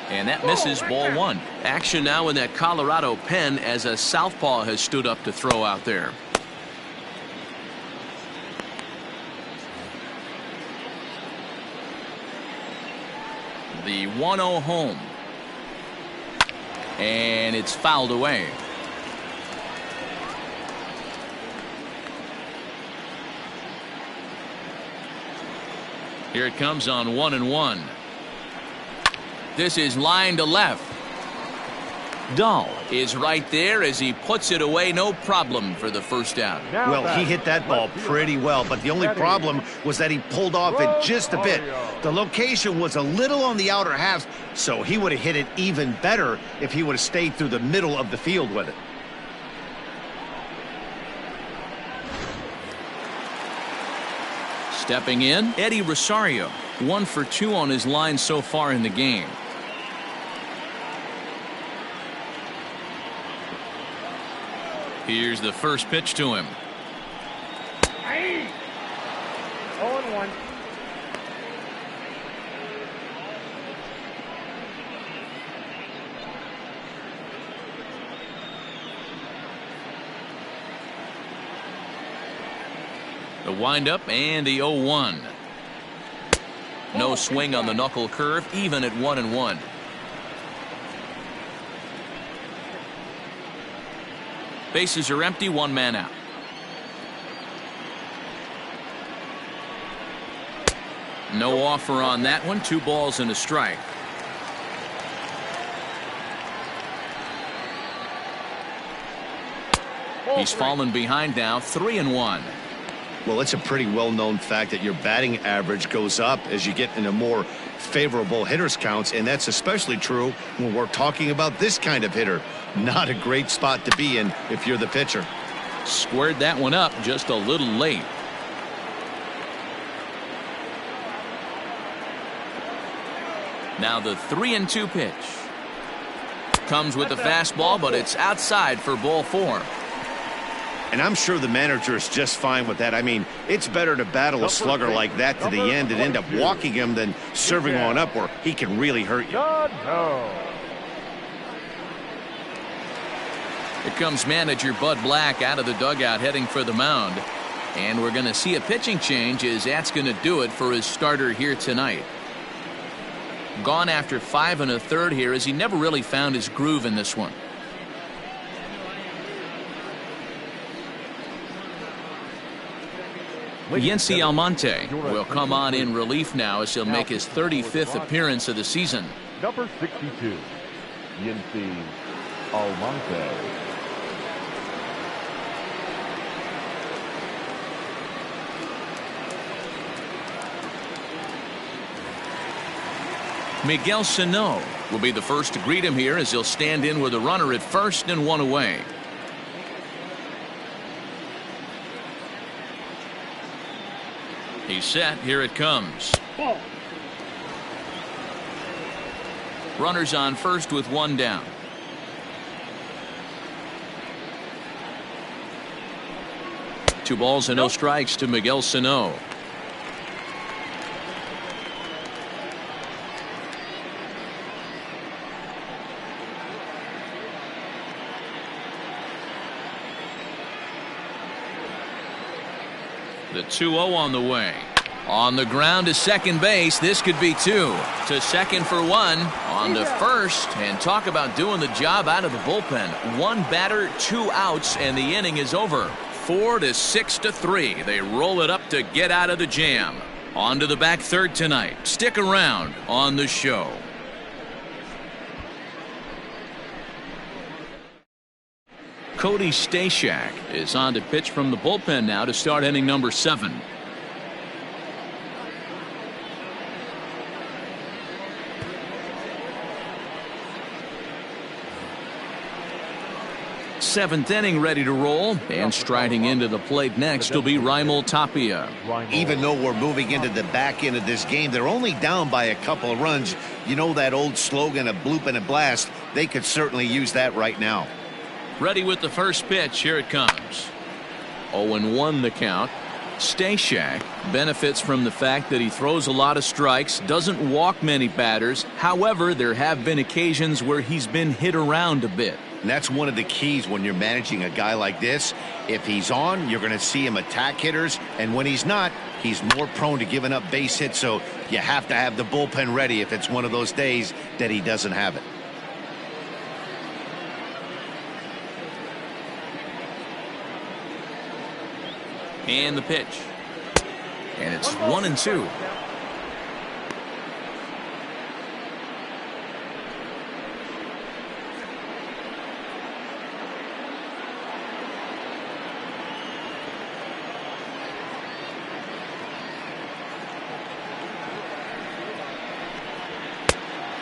And that misses, ball one. Action now in that Colorado pen as a southpaw has stood up to throw out there. The 1-0 home. And it's fouled away. Here it comes on 1-1. This is line to left. Dahl is right there as he puts it away, no problem for the first out. Well, he hit that ball pretty well, but the only problem was that he pulled off it just a bit. The location was a little on the outer half, so he would have hit it even better if he would have stayed through the middle of the field with it. Stepping in, Eddie Rosario, 1 for 2 on his line so far in the game. Here's the first pitch to him. 0-1. The windup and the 0-1. No swing on the knuckle curve, even at 1-1. Bases are empty, one man out. No offer on that one, 2 balls and a strike. He's fallen behind now, 3-1. Well, it's a pretty well-known fact that your batting average goes up as you get into more favorable hitters counts, and that's especially true when we're talking about this kind of hitter. Not a great spot to be in if you're the pitcher. Squared that one up just a little late. Now the 3-2 pitch. Comes with the fastball, but it's outside for ball 4. And I'm sure the manager is just fine with that. I mean, it's better to battle a slugger like that to the end and end up walking him than serving one up where he can really hurt you. Here comes manager Bud Black out of the dugout heading for the mound. And we're going to see a pitching change as that's going to do it for his starter here tonight. Gone after 5 1/3 here as he never really found his groove in this one. Yency Almonte will come on in relief now as he'll make his 35th appearance of the season. Number 62, Yency Almonte. Miguel Sano will be the first to greet him here as he'll stand in with a runner at first and 1 away. He's set. Here it comes. Ball. Runners on first with 1 down. Two balls and no strikes to Miguel Sano. The 2-0 on the way. On the ground to second base. This could be 2. To second for 1. On to first. And talk about doing the job out of the bullpen. 1 batter, 2 outs, and the inning is over. 4 to 6 to 3. They roll it up to get out of the jam. On to the back third tonight. Stick around on the show. Cody Stashak is on to pitch from the bullpen now to start inning number 7. seventh inning ready to roll, and striding into the plate next will be Raimel Tapia. Even though we're moving into the back end of this game, they're only down by a couple of runs. You know that old slogan of bloop and a blast? They could certainly use that right now. Ready with the first pitch. Here it comes. 0-1 the count. Stashak benefits from the fact that he throws a lot of strikes, doesn't walk many batters. However, there have been occasions where he's been hit around a bit. And that's one of the keys when you're managing a guy like this. If he's on, you're going to see him attack hitters. And when he's not, he's more prone to giving up base hits. So you have to have the bullpen ready if it's one of those days that he doesn't have it. And the pitch. And it's 1-2.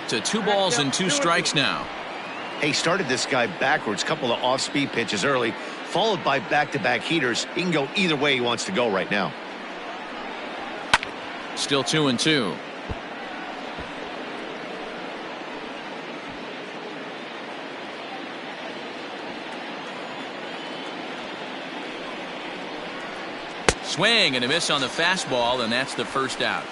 To 2 balls and 2 strikes now. He started this guy backwards, couple of off-speed pitches early, followed by back-to-back heaters. He can go either way he wants to go right now. Still 2-2. Swing and a miss on the fastball, and that's the first out.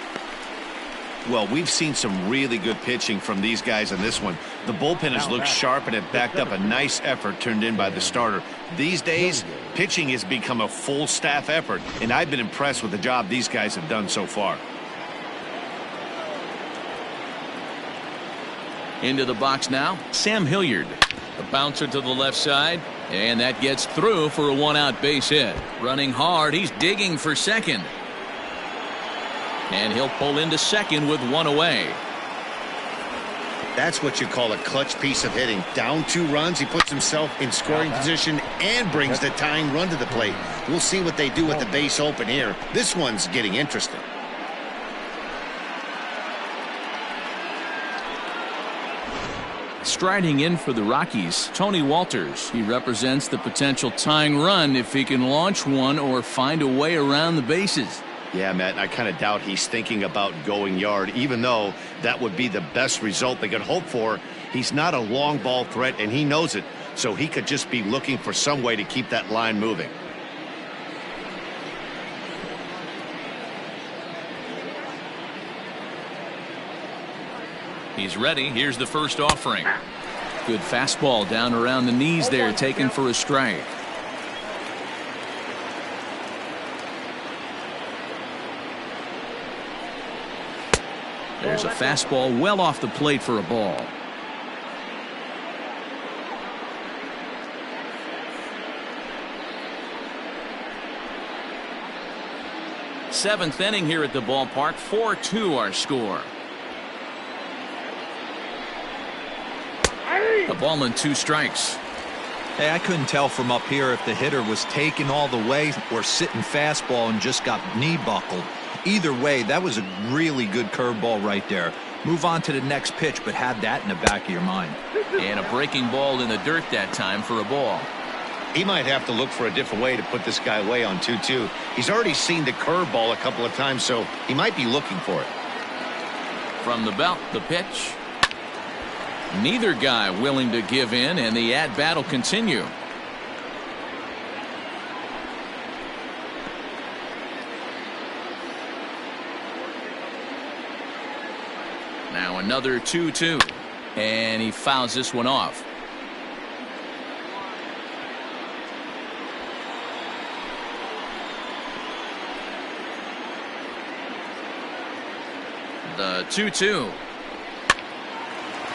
Well, we've seen some really good pitching from these guys in this one. The bullpen has looked sharp and it backed up a nice effort turned in by the starter. These days, pitching has become a full staff effort, and I've been impressed with the job these guys have done so far. Into the box now, Sam Hilliard. A bouncer to the left side, and that gets through for a 1-out base hit. Running hard, he's digging for second. And he'll pull into second with 1 away. That's what you call a clutch piece of hitting. Down 2 runs, he puts himself in scoring position and brings the tying run to the plate. We'll see what they do with the base open here. This one's getting interesting. Striding in for the Rockies, Tony Walters. He represents the potential tying run if he can launch one or find a way around the bases. Yeah, Matt, I kind of doubt he's thinking about going yard, even though that would be the best result they could hope for. He's not a long ball threat, and he knows it, so he could just be looking for some way to keep that line moving. He's ready. Here's the first offering. Good fastball down around the knees there, taken for a strike. There's a fastball well off the plate for a ball. Seventh inning here at the ballpark. 4-2 our score. A ball and 2 strikes. Hey, I couldn't tell from up here if the hitter was taking all the way or sitting fastball and just got knee buckled. Either way, that was a really good curveball right there. Move on to the next pitch, but have that in the back of your mind. And a breaking ball in the dirt that time for a ball. He might have to look for a different way to put this guy away on 2-2. He's already seen the curveball a couple of times, so he might be looking for it. From the belt, the pitch. Neither guy willing to give in, and the at-bat will continue. Now another 2-2, and he fouls this one off. The 2-2.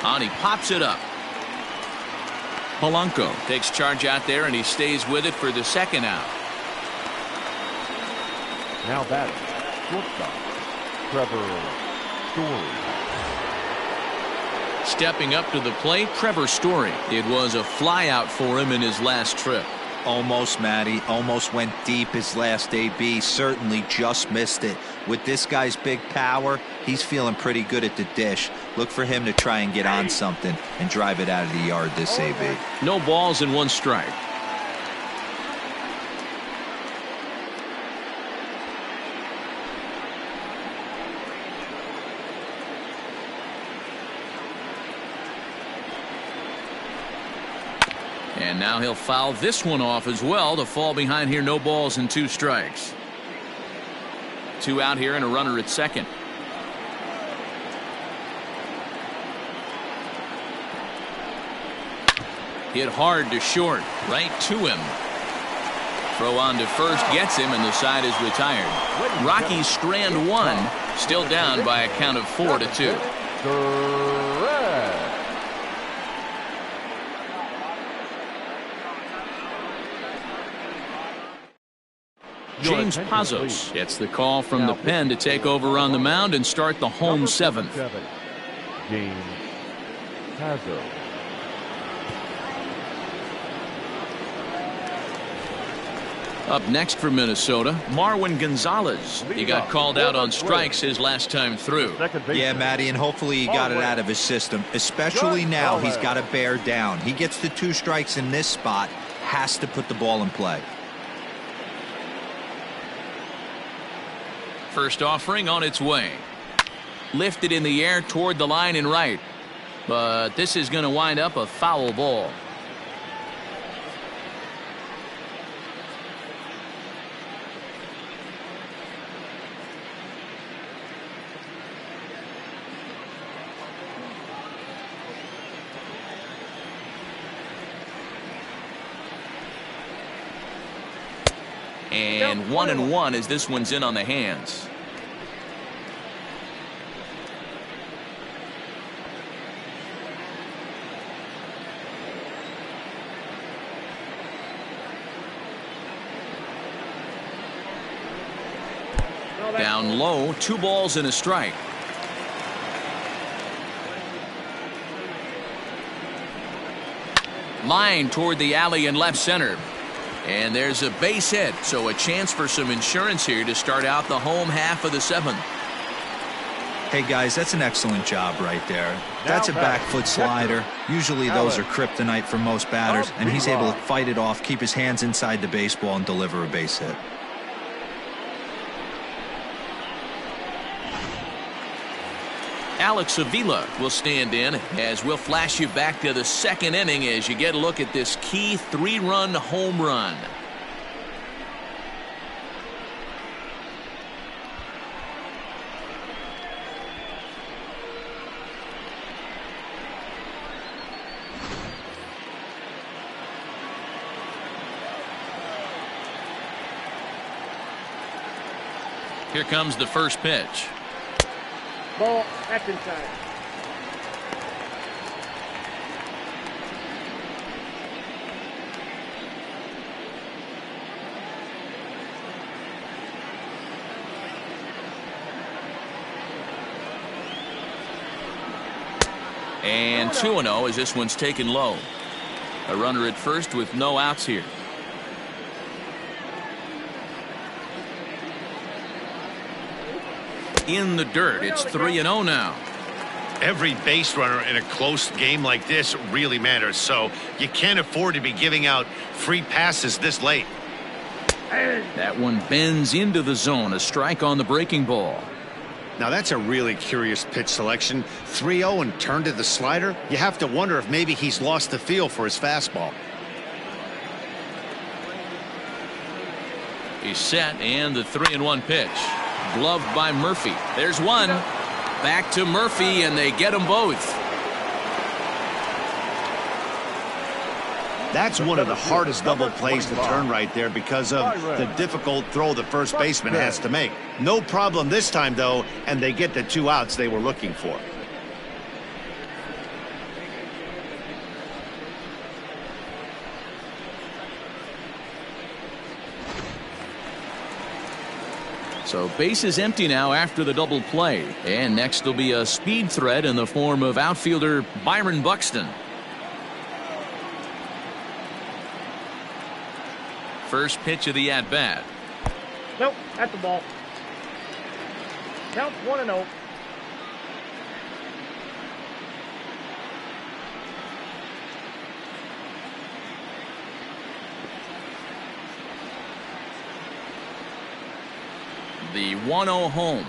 And he pops it up. Polanco takes charge out there, and he stays with it for the second out. Now batting, shortstop, Trevor Story. Stepping up to the plate, Trevor Story. It was a flyout for him in his last trip. Almost, Matty. Almost went deep his last AB. Certainly just missed it. With this guy's big power, he's feeling pretty good at the dish. Look for him to try and get on something and drive it out of the yard this AB. No balls and 1 strike. And now he'll foul this one off as well to fall behind here. No balls and 2 strikes. 2 out here and a runner at second. Hit hard to short, right to him. Throw on to first gets him, and the side is retired. Rockies strand 1, still down by a count of 4-2. James Pazos gets the call from the pen to take over on the mound and start the home 7th. James Pazos. Up next for Minnesota, Marwin Gonzalez. He got called out on strikes his last time through. Yeah, Matty, and hopefully he got it out of his system. Especially now, he's got to bear down. He gets the 2 strikes in this spot, has to put the ball in play. First offering on its way. Lifted in the air toward the line and right. But this is going to wind up a foul ball. And 1-1 as this one's in on the hands. Down low, 2 balls and a strike. Line toward the alley in left center. And there's a base hit, so a chance for some insurance here to start out the home half of the 7th. Hey, guys, that's an excellent job right there. That's a back foot slider. Usually those are kryptonite for most batters, and he's able to fight it off, keep his hands inside the baseball, and deliver a base hit. Alex Avila will stand in as we'll flash you back to the 2nd inning as you get a look at this key 3-run home run. Here comes the first pitch. Ball, that's inside. And 2-0 as this one's taken low. A runner at first with no outs here. In the dirt, it's 3-0 now. Every base runner in a close game like this really matters, so you can't afford to be giving out free passes this late. That one bends into the zone, a strike on the breaking ball. Now that's a really curious pitch selection. 3-0 and turned to the slider. You have to wonder if maybe he's lost the feel for his fastball. He's set, and the 3-1 pitch. Gloved by Murphy. There's one. Back to Murphy, and they get them both. That's one of the hardest double plays to turn right there because of the difficult throw the first baseman has to make. No problem this time, though, and they get the 2 outs they were looking for. So base is empty now after the double play. And next will be a speed threat in the form of outfielder Byron Buxton. First pitch of the at-bat. Nope, that's the ball. Count 1-0. The 1-0 home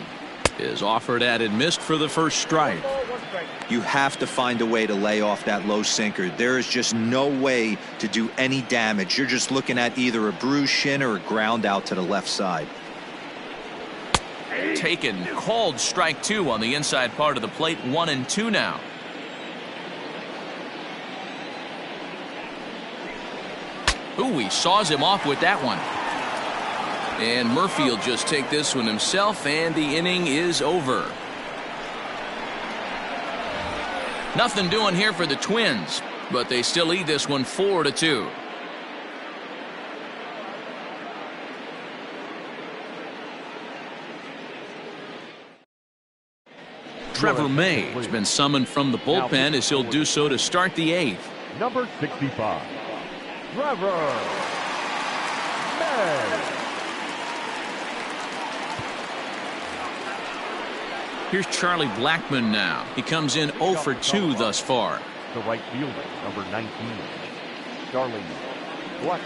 is offered at and missed for the first strike. 1 ball, 1 strike. You have to find a way to lay off that low sinker. There is just no way to do any damage. You're just looking at either a bruised shin or a ground out to the left side. Taken, called strike 2 on the inside part of the plate. 1-2 now. Ooh, he saws him off with that one. And Murphy will just take this one himself, and the inning is over. Nothing doing here for the Twins, but they still lead this one 4-2. Trevor May has been summoned from the bullpen as he'll do so to start the 8th. Number 65, Trevor May. Here's Charlie Blackmon now. He comes in 0 for 2 thus far. The right fielder, number 19, Charlie Blackmon.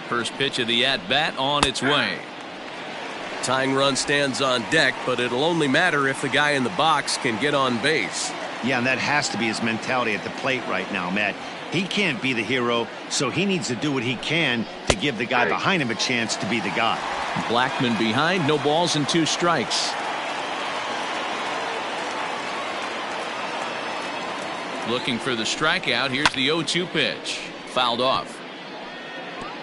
First pitch of the at-bat on its way. Tying run stands on deck, but it'll only matter if the guy in the box can get on base. Yeah, and that has to be his mentality at the plate right now, Matt. He can't be the hero, so he needs to do what he can to give the guy behind him a chance to be the guy. Blackmon behind, no balls and 2 strikes. Looking for the strikeout. Here's the 0-2 pitch. Fouled off.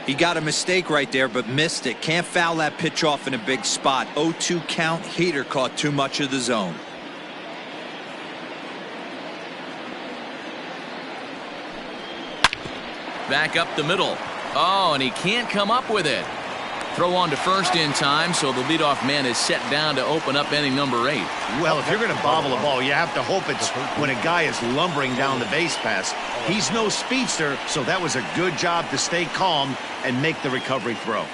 He got a mistake right there, but missed it. Can't foul that pitch off in a big spot. 0-2 count. Heater caught too much of the zone. Back up the middle. Oh, and he can't come up with it. Throw on to first in time, so the leadoff man is set down to open up inning number 8. Well, if you're going to bobble a ball, you have to hope it's when a guy is lumbering down the base pass. He's no speedster, so that was a good job to stay calm and make the recovery throw.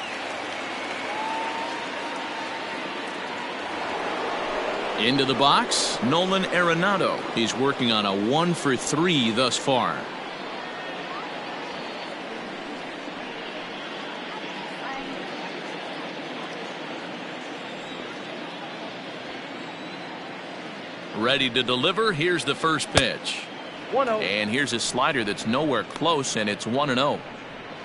Into the box, Nolan Arenado. He's working on a 1 for 3 thus far. Ready to deliver. Here's the first pitch. 1-0. And here's a slider that's nowhere close, and it's 1-0.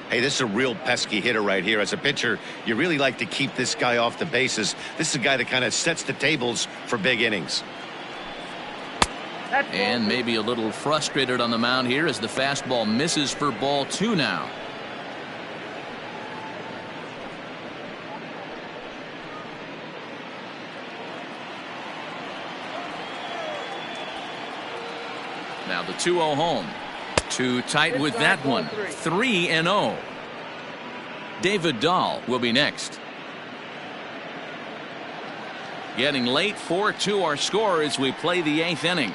Hey, this is a real pesky hitter right here. As a pitcher, you really like to keep this guy off the bases. This is a guy that kind of sets the tables for big innings. And maybe a little frustrated on the mound here as the fastball misses for ball 2 now. Now the 2-0 home. Too tight with that one. 3-0. David Dahl will be next. Getting late. 4-2 our score as we play the 8th inning.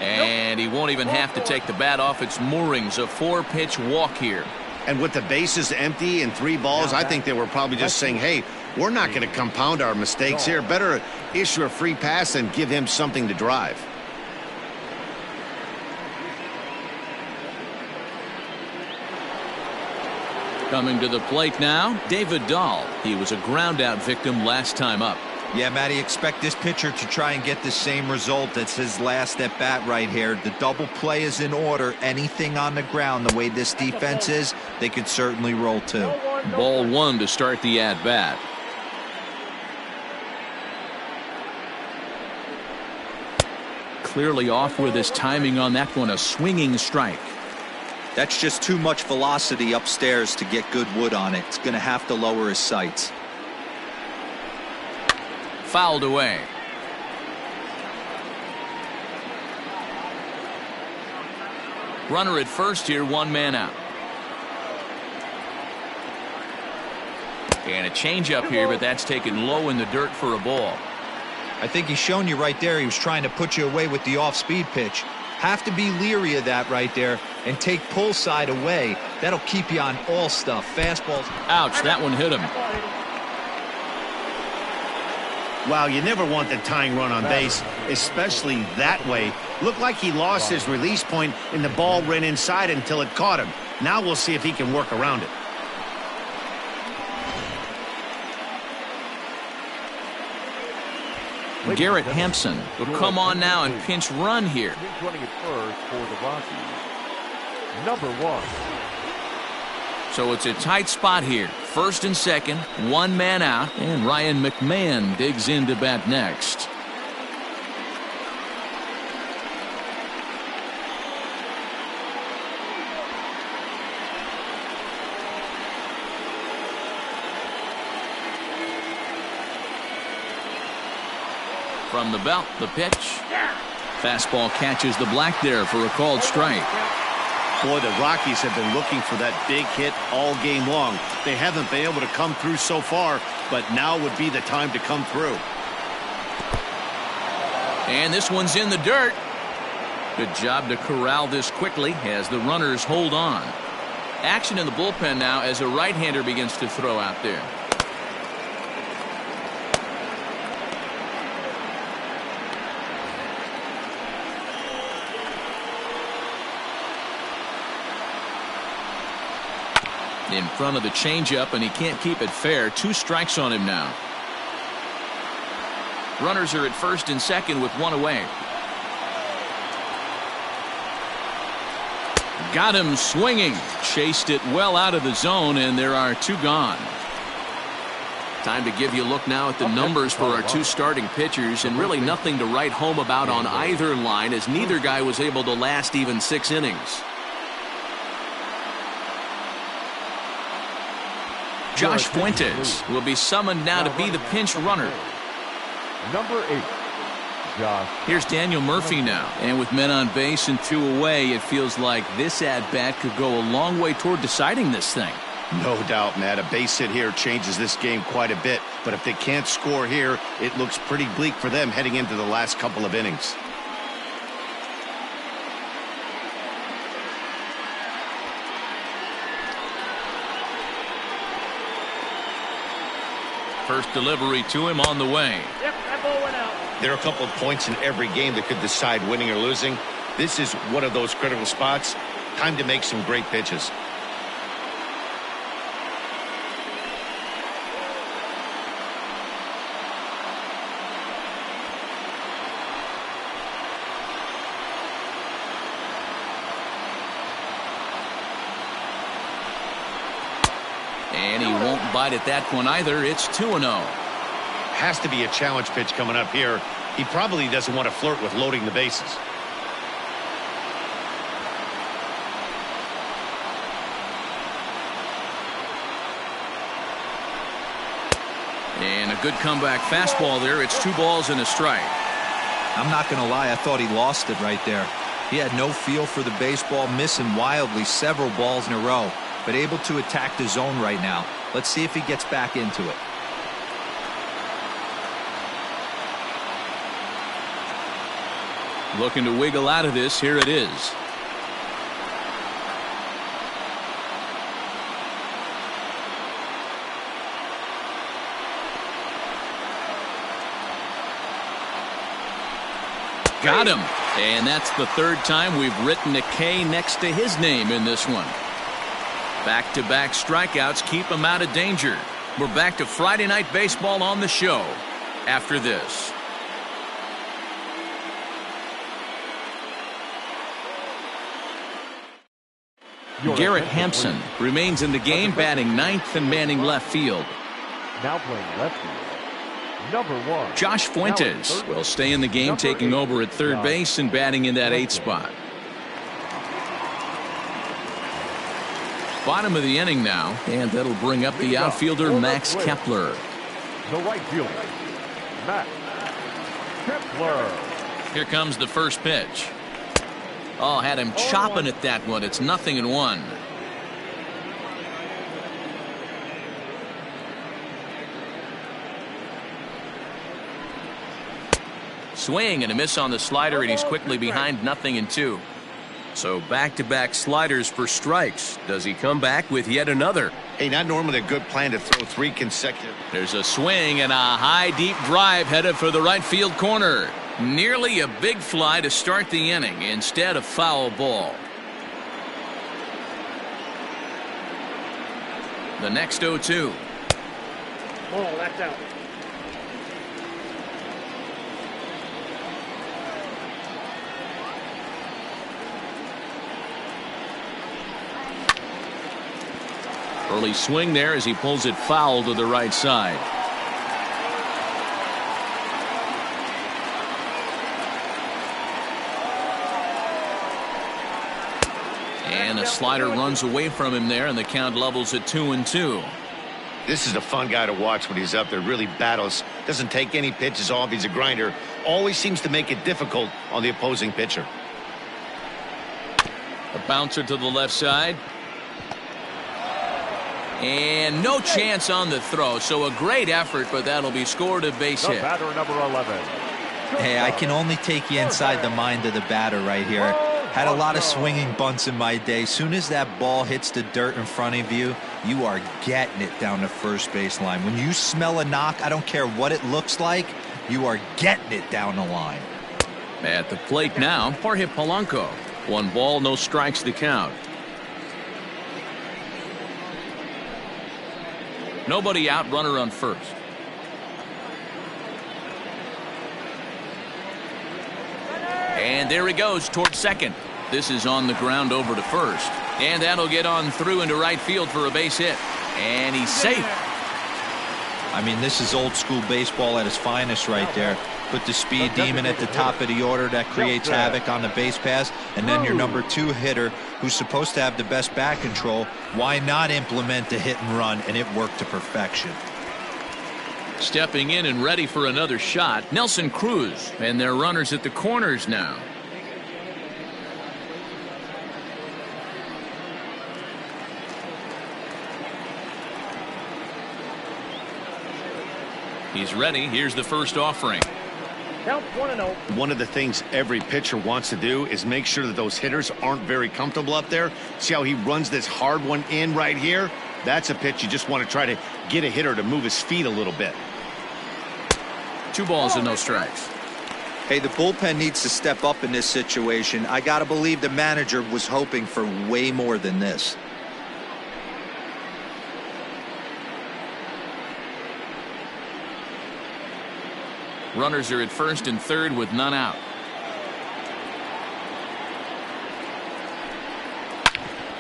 And he won't even have to take the bat off its moorings. A 4-pitch walk here. And with the bases empty and 3 balls, I think they were probably just saying, hey, we're not going to compound our mistakes here. Better issue a free pass and give him something to drive. Coming to the plate now, David Dahl. He was a ground out victim last time up. Yeah, Matty, expect this pitcher to try and get the same result as his last at bat right here. The double play is in order. Anything on the ground, the way this defense is, they could certainly roll too. Ball 1 to start the at bat. Clearly off with his timing on that one. A swinging strike. That's just too much velocity upstairs to get good wood on it. It's going to have to lower his sights. Fouled away. Runner at first here, 1 man out. And a changeup here, but that's taken low in the dirt for a ball. I think he's shown you right there. He was trying to put you away with the off-speed pitch. Have to be leery of that right there and take pull side away. That'll keep you on all stuff. Fastballs. Ouch, that one hit him. Well, you never want the tying run on base, especially that way. Looked like he lost his release point and the ball ran inside until it caught him. Now we'll see if he can work around it. Garrett Hampson will come on now and pinch run here. Running at first for the Rockies. Number 1. So it's a tight spot here. First and second, one man out, and Ryan McMahon digs in to bat next. From the belt, the pitch. Fastball catches the black there for a called strike. Boy, the Rockies have been looking for that big hit all game long. They haven't been able to come through so far, but now would be the time to come through. And this one's in the dirt. Good job to corral this quickly as the runners hold on. Action in the bullpen now as a right-hander begins to throw out there. In front of the changeup, and he can't keep it fair. 2 strikes on him now. Runners are at first and second with one away. Got him swinging. Chased it well out of the zone, and there are 2 gone. Time to give you a look now at the numbers for our 2 starting pitchers, and really nothing to write home about on either line, as neither guy was able to last even 6 innings. Josh Fuentes will be summoned now to be the pinch runner. Number 8, Josh. Here's Daniel Murphy now. And with men on base and 2 away, it feels like this at-bat could go a long way toward deciding this thing. No doubt, Matt. A base hit here changes this game quite a bit. But if they can't score here, it looks pretty bleak for them heading into the last couple of innings. First delivery to him on the way. Yep, that ball went out. There are a couple of points in every game that could decide winning or losing. This is one of those critical spots. Time to make some great pitches. And he won't bite at that one either. It's 2-0. Has to be a challenge pitch coming up here. He probably doesn't want to flirt with loading the bases. And a good comeback fastball there. It's 2 balls and a strike. I'm not going to lie, I thought he lost it right there. He had no feel for the baseball, missing wildly several balls in a row, but able to attack the zone right now. Let's see if he gets back into it. Looking to wiggle out of this. Here it is. Got him. And that's the 3rd time we've written a K next to his name in this one. Back-to-back strikeouts keep him out of danger. We're back to Friday Night Baseball on the show after this. Garrett Hampson remains in the game, batting 9th and manning left field. Now playing left field. Number 1. Josh Fuentes will stay in the game, taking over at third base and batting in that 8th spot. Bottom of the inning now, and that'll bring up the outfielder Max Kepler. The right fielder, Max Kepler. Here comes the first pitch. Oh, had him chopping at that one. It's 0-1. Swing and a miss on the slider, and he's quickly behind 0-2. So back-to-back sliders for strikes. Does he come back with yet another? Hey, not normally a good plan to throw 3 consecutive. There's a swing and a high, deep drive headed for the right field corner. Nearly a big fly to start the inning. Instead, a foul ball. The next 0-2. Ball, that's out. Early swing there as he pulls it foul to the right side. And a slider runs away from him there, and the count levels at 2-2. This is a fun guy to watch when he's up there. Really battles. Doesn't take any pitches off. He's a grinder. Always seems to make it difficult on the opposing pitcher. A bouncer to the left side. And no chance on the throw, so a great effort, but that'll be scored a base The hit. batter, number 11. Hey, I can only take you inside the mind of the batter right here. Had a lot of swinging bunts in my day. Soon as that ball hits the dirt in front of you, you are getting it down the first base line. When you smell a knock, I don't care what it looks like, you are getting it down the line. At the plate now, Jorge Polanco. 1 ball, no strikes to count. Nobody out, runner on first. And there he goes towards second. This is on the ground over to first. And that'll get on through into right field for a base hit. And he's safe. I mean, this is old school baseball at its finest right there. Put the speed demon at the top of the order that creates havoc on the base pass, and then your number 2 hitter who's supposed to have the best bat control. Why not implement the hit and run? And it worked to perfection. Stepping in and ready for another shot, Nelson Cruz, and their runners at the corners now. He's ready. Here's the first offering. Count 1-0. One of the things every pitcher wants to do is make sure that those hitters aren't very comfortable up there. See how he runs this hard one in right here? That's a pitch you just want to try to get a hitter to move his feet a little bit. 2 balls and no strikes. Hey, the bullpen needs to step up in this situation. I got to believe the manager was hoping for way more than this. Runners are at first and third with none out.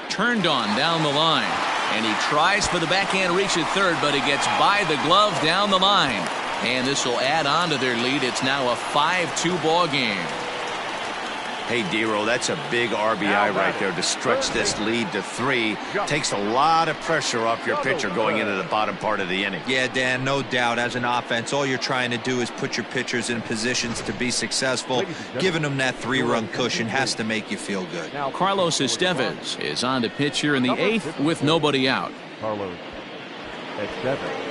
Turned on down the line. And he tries for the backhand reach at third, but he gets by the glove down the line. And this will add on to their lead. It's now a 5-2 ball game. Hey, D-Roll, that's a big RBI right there to stretch this lead to 3. Takes a lot of pressure off your pitcher going into the bottom part of the inning. Yeah, Dan, no doubt. As an offense, all you're trying to do is put your pitchers in positions to be successful. Giving them that 3-run cushion has to make you feel good. Carlos Estevez is on to pitch here in the 8th with nobody out. Carlos Estevez.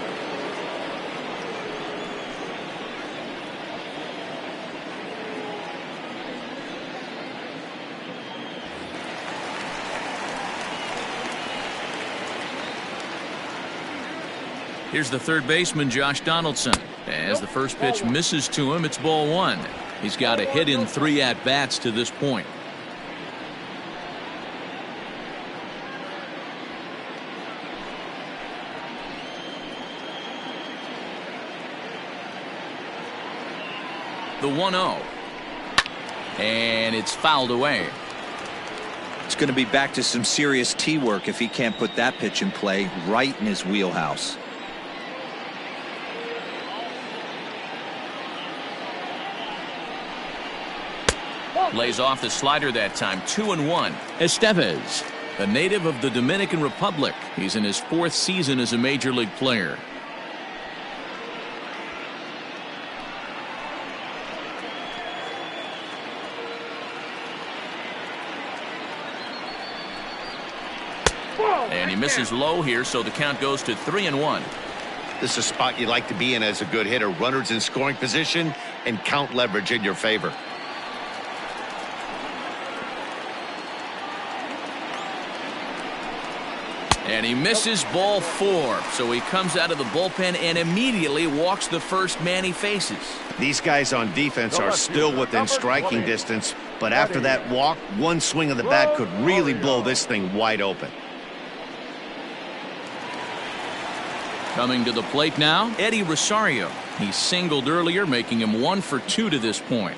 Here's the third baseman, Josh Donaldson. As the first pitch misses to him, it's ball 1. He's got a hit in 3 at-bats to this point. The 1-0. And it's fouled away. It's going to be back to some serious tee work if he can't put that pitch in play right in his wheelhouse. Lays off the slider that time. 2-1. Estevez, a native of the Dominican Republic. He's in his 4th season as a major league player. And he misses low here, so the count goes to 3-1. This is a spot you like to be in as a good hitter. Runners in scoring position and count leverage in your favor. And he misses ball 4. So he comes out of the bullpen and immediately walks the first man he faces. These guys on defense are still within striking distance, but after that walk, one swing of the bat could really blow this thing wide open. Coming to the plate now, Eddie Rosario. He singled earlier, making him 1 for 2 to this point.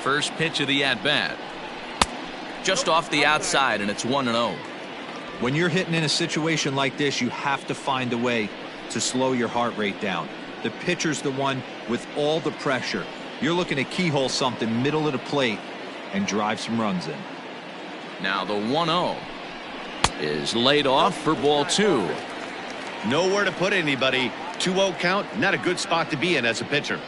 First pitch of the at-bat. Just off the outside, and it's 1-0. When you're hitting in a situation like this, you have to find a way to slow your heart rate down. The pitcher's the one with all the pressure. You're looking to keyhole something middle of the plate and drive some runs in. Now the 1-0 is laid off for ball 2. Nowhere to put anybody. 2-0 count, not a good spot to be in as a pitcher.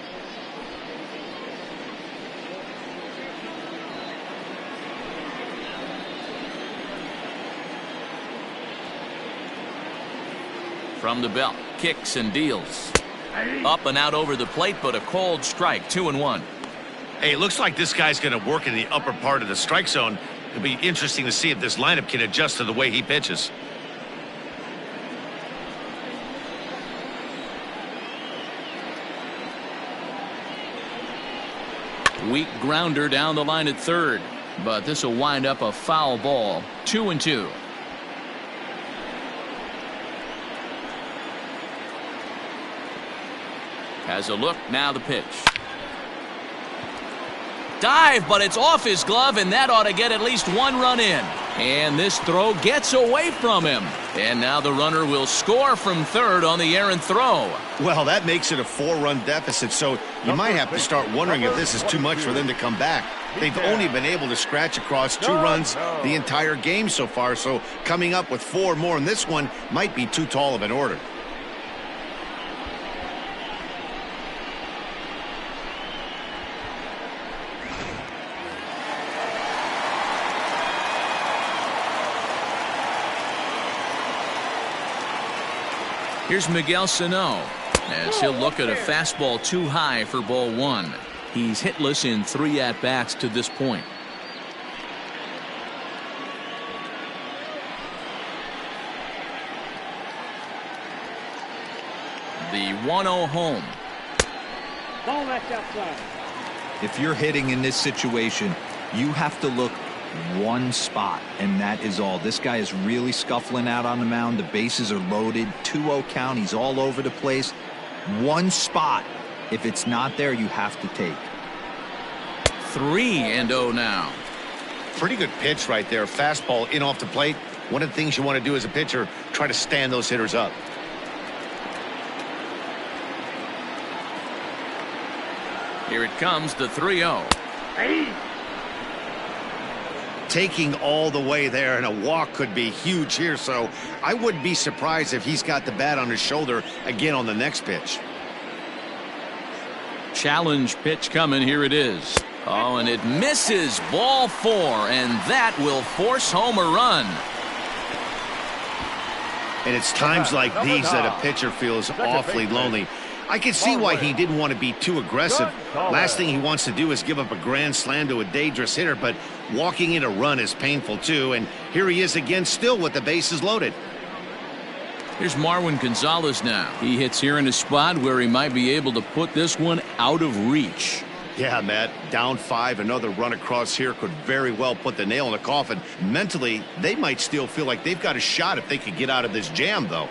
From the belt, kicks and deals. Up and out over the plate, but a called strike, 2-1. Hey, it looks like this guy's going to work in the upper part of the strike zone. It'll be interesting to see if this lineup can adjust to the way he pitches. Weak grounder down the line at third, but this will wind up a foul ball, 2-2. Has a look, now the pitch. Dive, but it's off his glove, and that ought to get at least 1 run in. And this throw gets away from him. And now the runner will score from third on the errant throw. Well, that makes it a 4-run deficit, so you might have to start wondering if this is too much for them to come back. They've only been able to scratch across 2 runs the entire game so far, so coming up with 4 more in this one might be too tall of an order. Here's Miguel Sano as he'll look at a fastball too high for ball 1. He's hitless in 3 at-bats to this point. The 1-0 home. Ball that's outside. If you're hitting in this situation, you have to look one spot, and that is all. This guy is really scuffling out on the mound. The bases are loaded. 2-0 count. He's all over the place. One spot. If it's not there, you have to take. 3-0 now. Pretty good pitch right there. Fastball in off the plate. One of the things you want to do as a pitcher, try to stand those hitters up. Here it comes, the 3-0. Taking all the way there, and a walk could be huge here, so I wouldn't be surprised if he's got the bat on his shoulder again on the next pitch. Challenge pitch coming. Here it is. Oh, and it misses. Ball 4, and that will force home a run. And it's times like these that a pitcher feels awfully lonely. I can see why he didn't want to be too aggressive. Last thing he wants to do is give up a grand slam to a dangerous hitter, but walking in a run is painful too, and here he is again still with the bases loaded. Here's Marwin Gonzalez now. He hits here in a spot where he might be able to put this one out of reach. Yeah, Matt, down 5, another run across here could very well put the nail in the coffin. Mentally, they might still feel like they've got a shot if they could get out of this jam, though.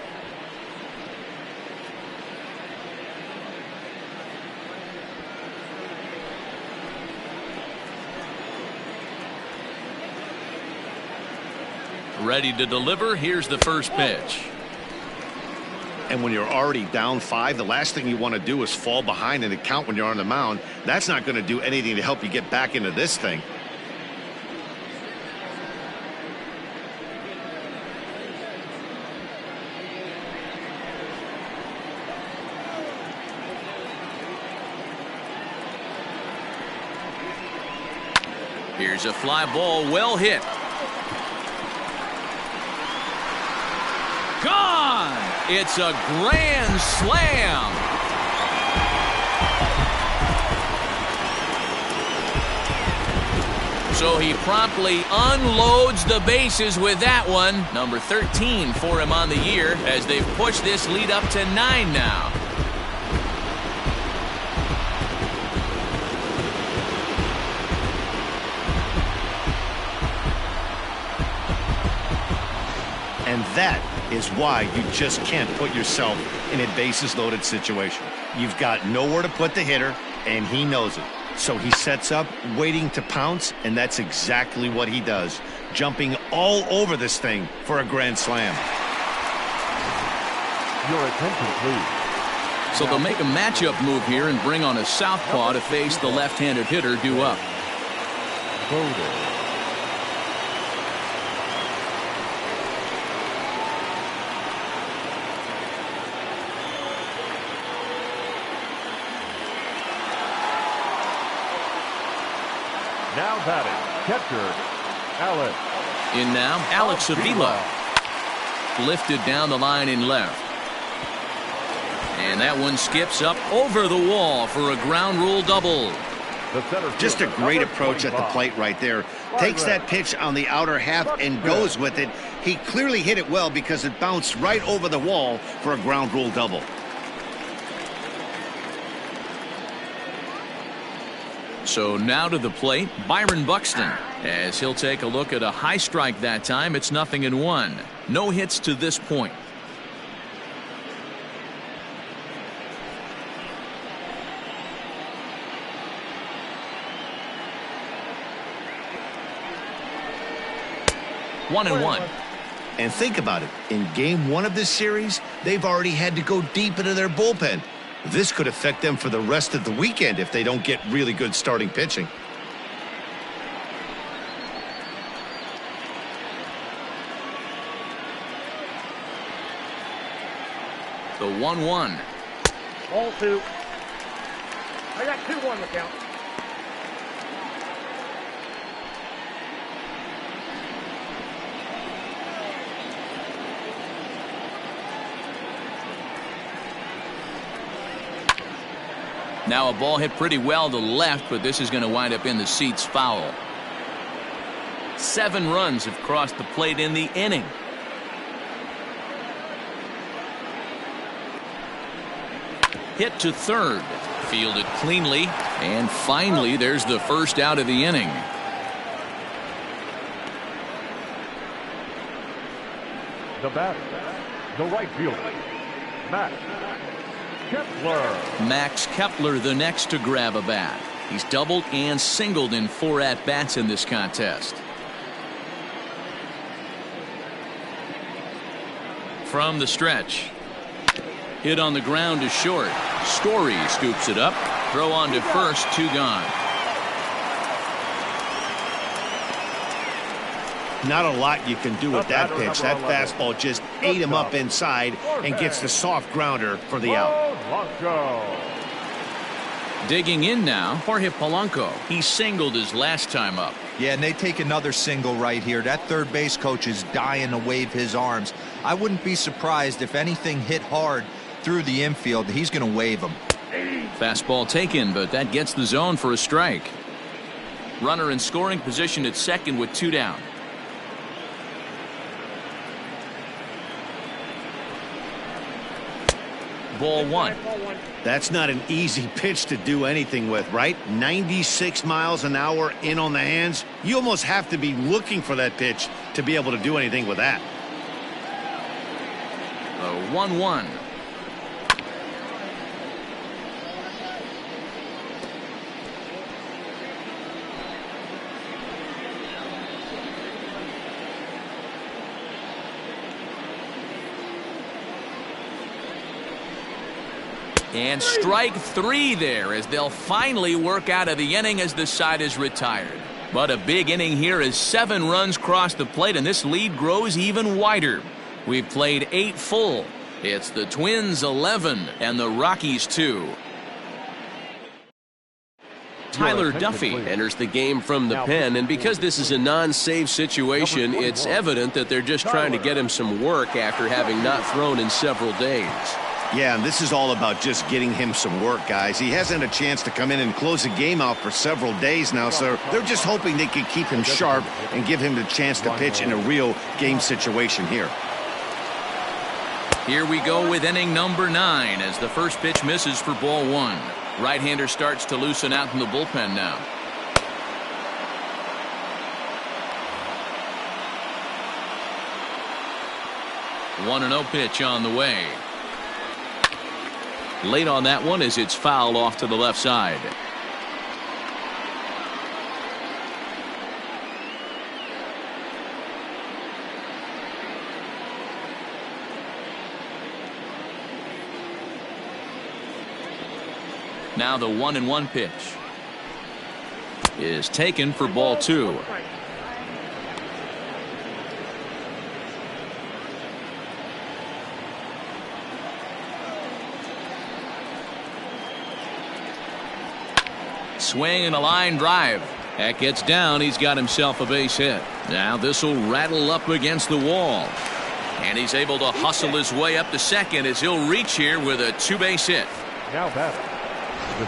Ready to deliver. Here's the first pitch. And when you're already down 5, the last thing you want to do is fall behind in the count when you're on the mound. That's not going to do anything to help you get back into this thing. Here's a fly ball, well hit. Gone! It's a grand slam. So he promptly unloads the bases with that one. Number 13 for him on the year as they've pushed this lead up to 9 now. And that is why you just can't put yourself in a bases-loaded situation. You've got nowhere to put the hitter, and he knows it. So he sets up, waiting to pounce, and that's exactly what he does, jumping all over this thing for a grand slam. Your attention, please. So they'll make a matchup move here and bring on a southpaw to face the left-handed hitter due up. Voted. Now batting, catcher, Alex. In now, Alex Avila. Lifted down the line in left. And that one skips up over the wall for a ground rule double. Just a great approach at the plate right there. Takes that pitch on the outer half and goes with it. He clearly hit it well because it bounced right over the wall for a ground rule double. So now to the plate, Byron Buxton, as he'll take a look at a high strike that time. It's 0-1. No hits to this point. One and one. And think about it. In game 1 of this series, they've already had to go deep into their bullpen. This could affect them for the rest of the weekend if they don't get really good starting pitching. The 1-1. Ball 2. I got 2-1 the count. Now a ball hit pretty well to left, but this is going to wind up in the seats foul. 7 runs have crossed the plate in the inning. Hit to third. Fielded cleanly. And finally, there's the first out of the inning. The batter, the right fielder, Max Kepler. Max Kepler, the next to grab a bat. He's doubled and singled in 4 at-bats in this contest. From the stretch. Hit on the ground to short. Story scoops it up. Throw on to first, 2 gone. Not a lot you can do with that pitch. That fastball just ate him up inside and gets the soft grounder for the out. Digging in now, Jorge Polanco. He singled his last time up. Yeah, and they take another single right here. That third base coach is dying to wave his arms. I wouldn't be surprised if anything hit hard through the infield. He's going to wave them. Fastball taken, but that gets the zone for a strike. Runner in scoring position at second with 2 down. Ball 1. That's not an easy pitch to do anything with, right? 96 miles an hour in on the hands. You almost have to be looking for that pitch to be able to do anything with that. The 1-1. And strike 3 there as they'll finally work out of the inning as the side is retired. But a big inning here as 7 runs cross the plate, and this lead grows even wider. We've played 8 full. It's the Twins 11 and the Rockies 2. Tyler Duffy enters the game from the pen, and because this is a non-save situation, it's evident that they're just trying to get him some work after having not thrown in several days. Yeah, and this is all about just getting him some work, guys. He hasn't had a chance to come in and close the game out for several days now, so they're just hoping they can keep him sharp and give him the chance to pitch in a real game situation here. Here we go with inning number 9 as the first pitch misses for ball 1. Right-hander starts to loosen out in the bullpen now. One 1-0 pitch on the way. Late on that one as it's fouled off to the left side. Now the 1-1 pitch is taken for ball 2. Swing and a line drive. That gets down. He's got himself a base hit. Now this will rattle up against the wall. And he's able to hustle his way up to second as he'll reach here with a 2-base hit. Now batting.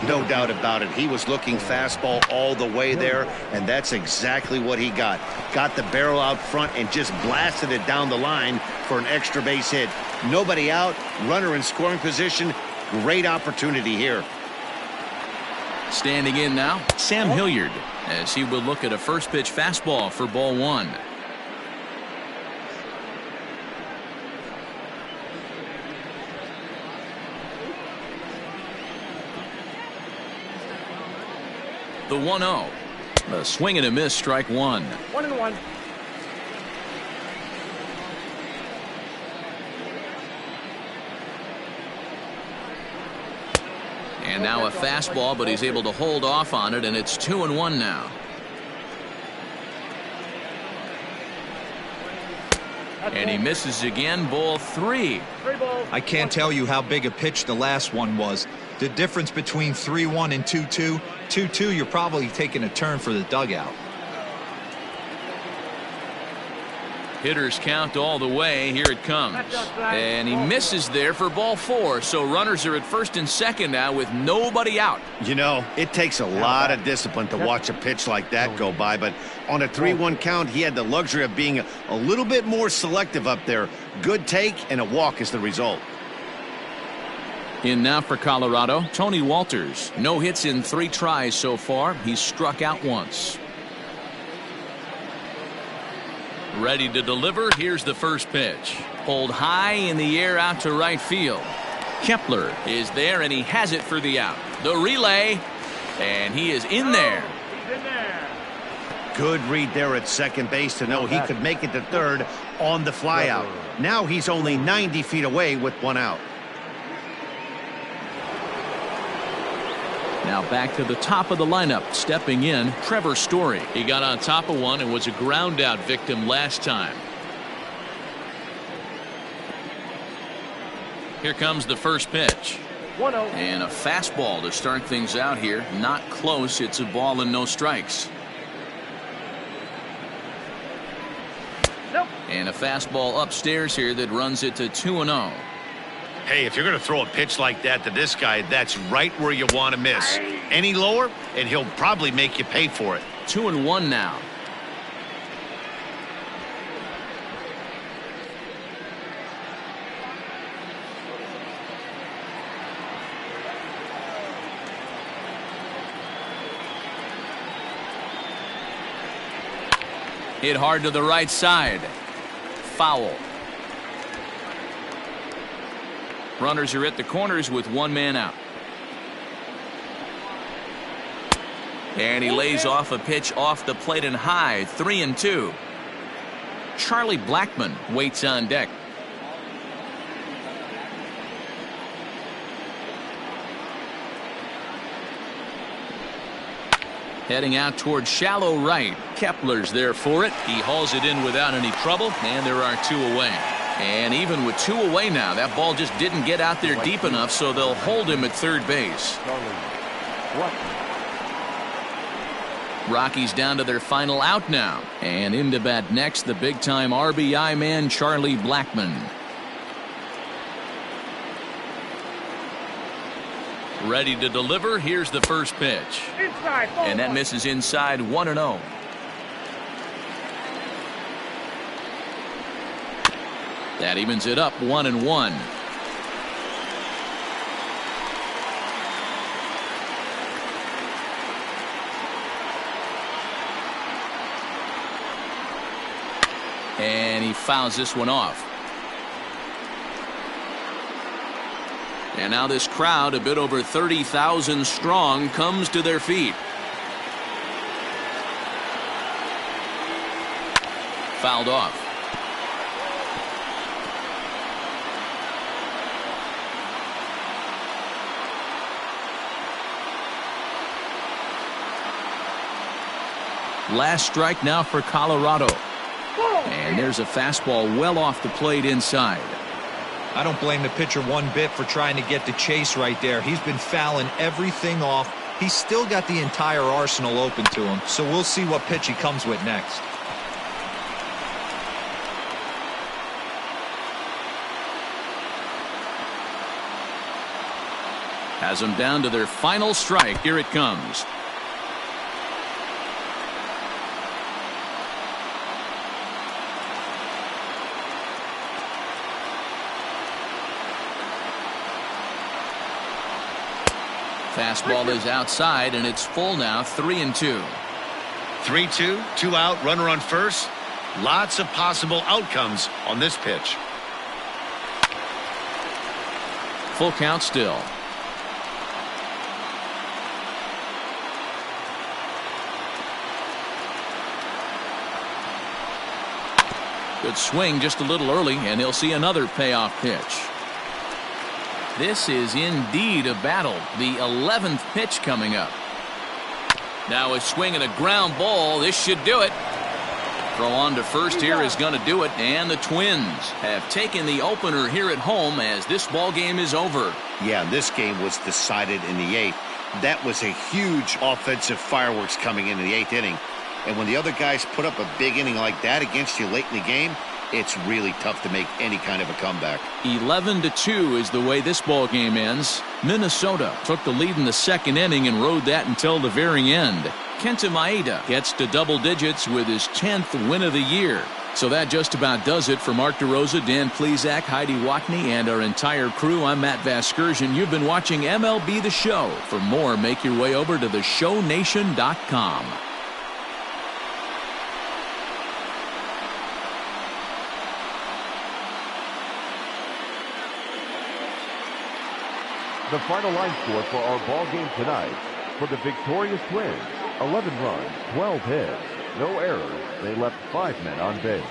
No doubt about it. He was looking fastball all the way there, and that's exactly what he got. Got the barrel out front and just blasted it down the line for an extra base hit. Nobody out, runner in scoring position. Great opportunity here. Standing in now, Sam Hilliard, as he will look at a first pitch fastball for ball 1. The 1-0. A swing and a miss, strike 1. 1-1. And now a fastball, but he's able to hold off on it, and it's 2-1 now. And he misses again, ball 3. I can't tell you how big a pitch the last one was. The difference between 3-1 and 2-2. 2-2, you're probably taking a turn for the dugout. Hitters count all the way. Here it comes. And he misses there for ball 4. So runners are at first and second now with nobody out. You know, it takes a lot of discipline to watch a pitch like that go by, but on a 3-1 count, he had the luxury of being a little bit more selective up there. Good take, and a walk is the result. In now for Colorado, Tony Walters. No hits in 3 tries so far. He's struck out once. Ready to deliver. Here's the first pitch. Pulled high in the air out to right field. Kepler is there, and he has it for the out. The relay, and he is in there. He's in there. Good read there at second base to know he could make it to third on the flyout. Now he's only 90 feet away with 1 out. Now back to the top of the lineup. Stepping in, Trevor Story. He got on top of one and was a ground out victim last time. Here comes the first pitch. 1-0. And a fastball to start things out here. Not close. It's a ball and no strikes. Nope. And a fastball upstairs here that runs it to 2-0. Hey, if you're going to throw a pitch like that to this guy, that's right where you want to miss. Any lower, and he'll probably make you pay for it. 2-1 now. Hit hard to the right side. Foul. Runners are at the corners with 1 man out. And he lays off a pitch off the plate and high. 3-2. Charlie Blackmon waits on deck. Heading out towards shallow right. Kepler's there for it. He hauls it in without any trouble, and there are 2 away. And even with 2 away now, that ball just didn't get out there deep enough, so they'll hold him at third base. Rockies down to their final out now. And into bat next, the big-time RBI man, Charlie Blackmon. Ready to deliver. Here's the first pitch. Inside. And that misses inside 1-0. That evens it up 1-1. And he fouls this one off. And now this crowd, a bit over 30,000 strong, comes to their feet. Fouled off. Last strike now for Colorado. And there's a fastball well off the plate inside. I don't blame the pitcher one bit for trying to get the chase right there. He's been fouling everything off. He's still got the entire arsenal open to him. So we'll see what pitch he comes with next. Has them down to their final strike. Here it comes. Fastball is outside, and it's full now, 3-2. 3-2, 2 out, runner on first. Lots of possible outcomes on this pitch. Full count still. Good swing just a little early, and he'll see another payoff pitch. This is indeed a battle. The 11th pitch coming up. Now a swing and a ground ball. This should do it. Throw on to first here is going to do it, and the Twins have taken the opener here at home as this ball game is over. Yeah, this game was decided in the 8th. That was a huge offensive fireworks coming into the 8th inning. And when the other guys put up a big inning like that against you late in the game, it's really tough to make any kind of a comeback. 11-2 is the way this ball game ends. Minnesota took the lead in the second inning and rode that until the very end. Kenta Maeda gets to double digits with his 10th win of the year. So that just about does it for Mark DeRosa, Dan Plesac, Heidi Watney, and our entire crew. I'm Matt Vasgersian. You've been watching MLB The Show. For more, make your way over to theshownation.com. The final line score for our ball game tonight: for the victorious Twins, 11 runs, 12 hits, no errors. They left 5 men on base.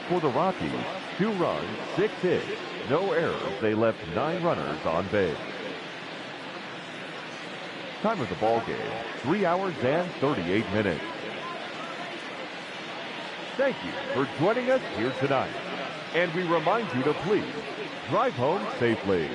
For the Rockies, 2 runs, 6 hits, no errors. They left 9 runners on base. Time of the ball game: 3 hours and 38 minutes. Thank you for joining us here tonight, and we remind you to please drive home safely.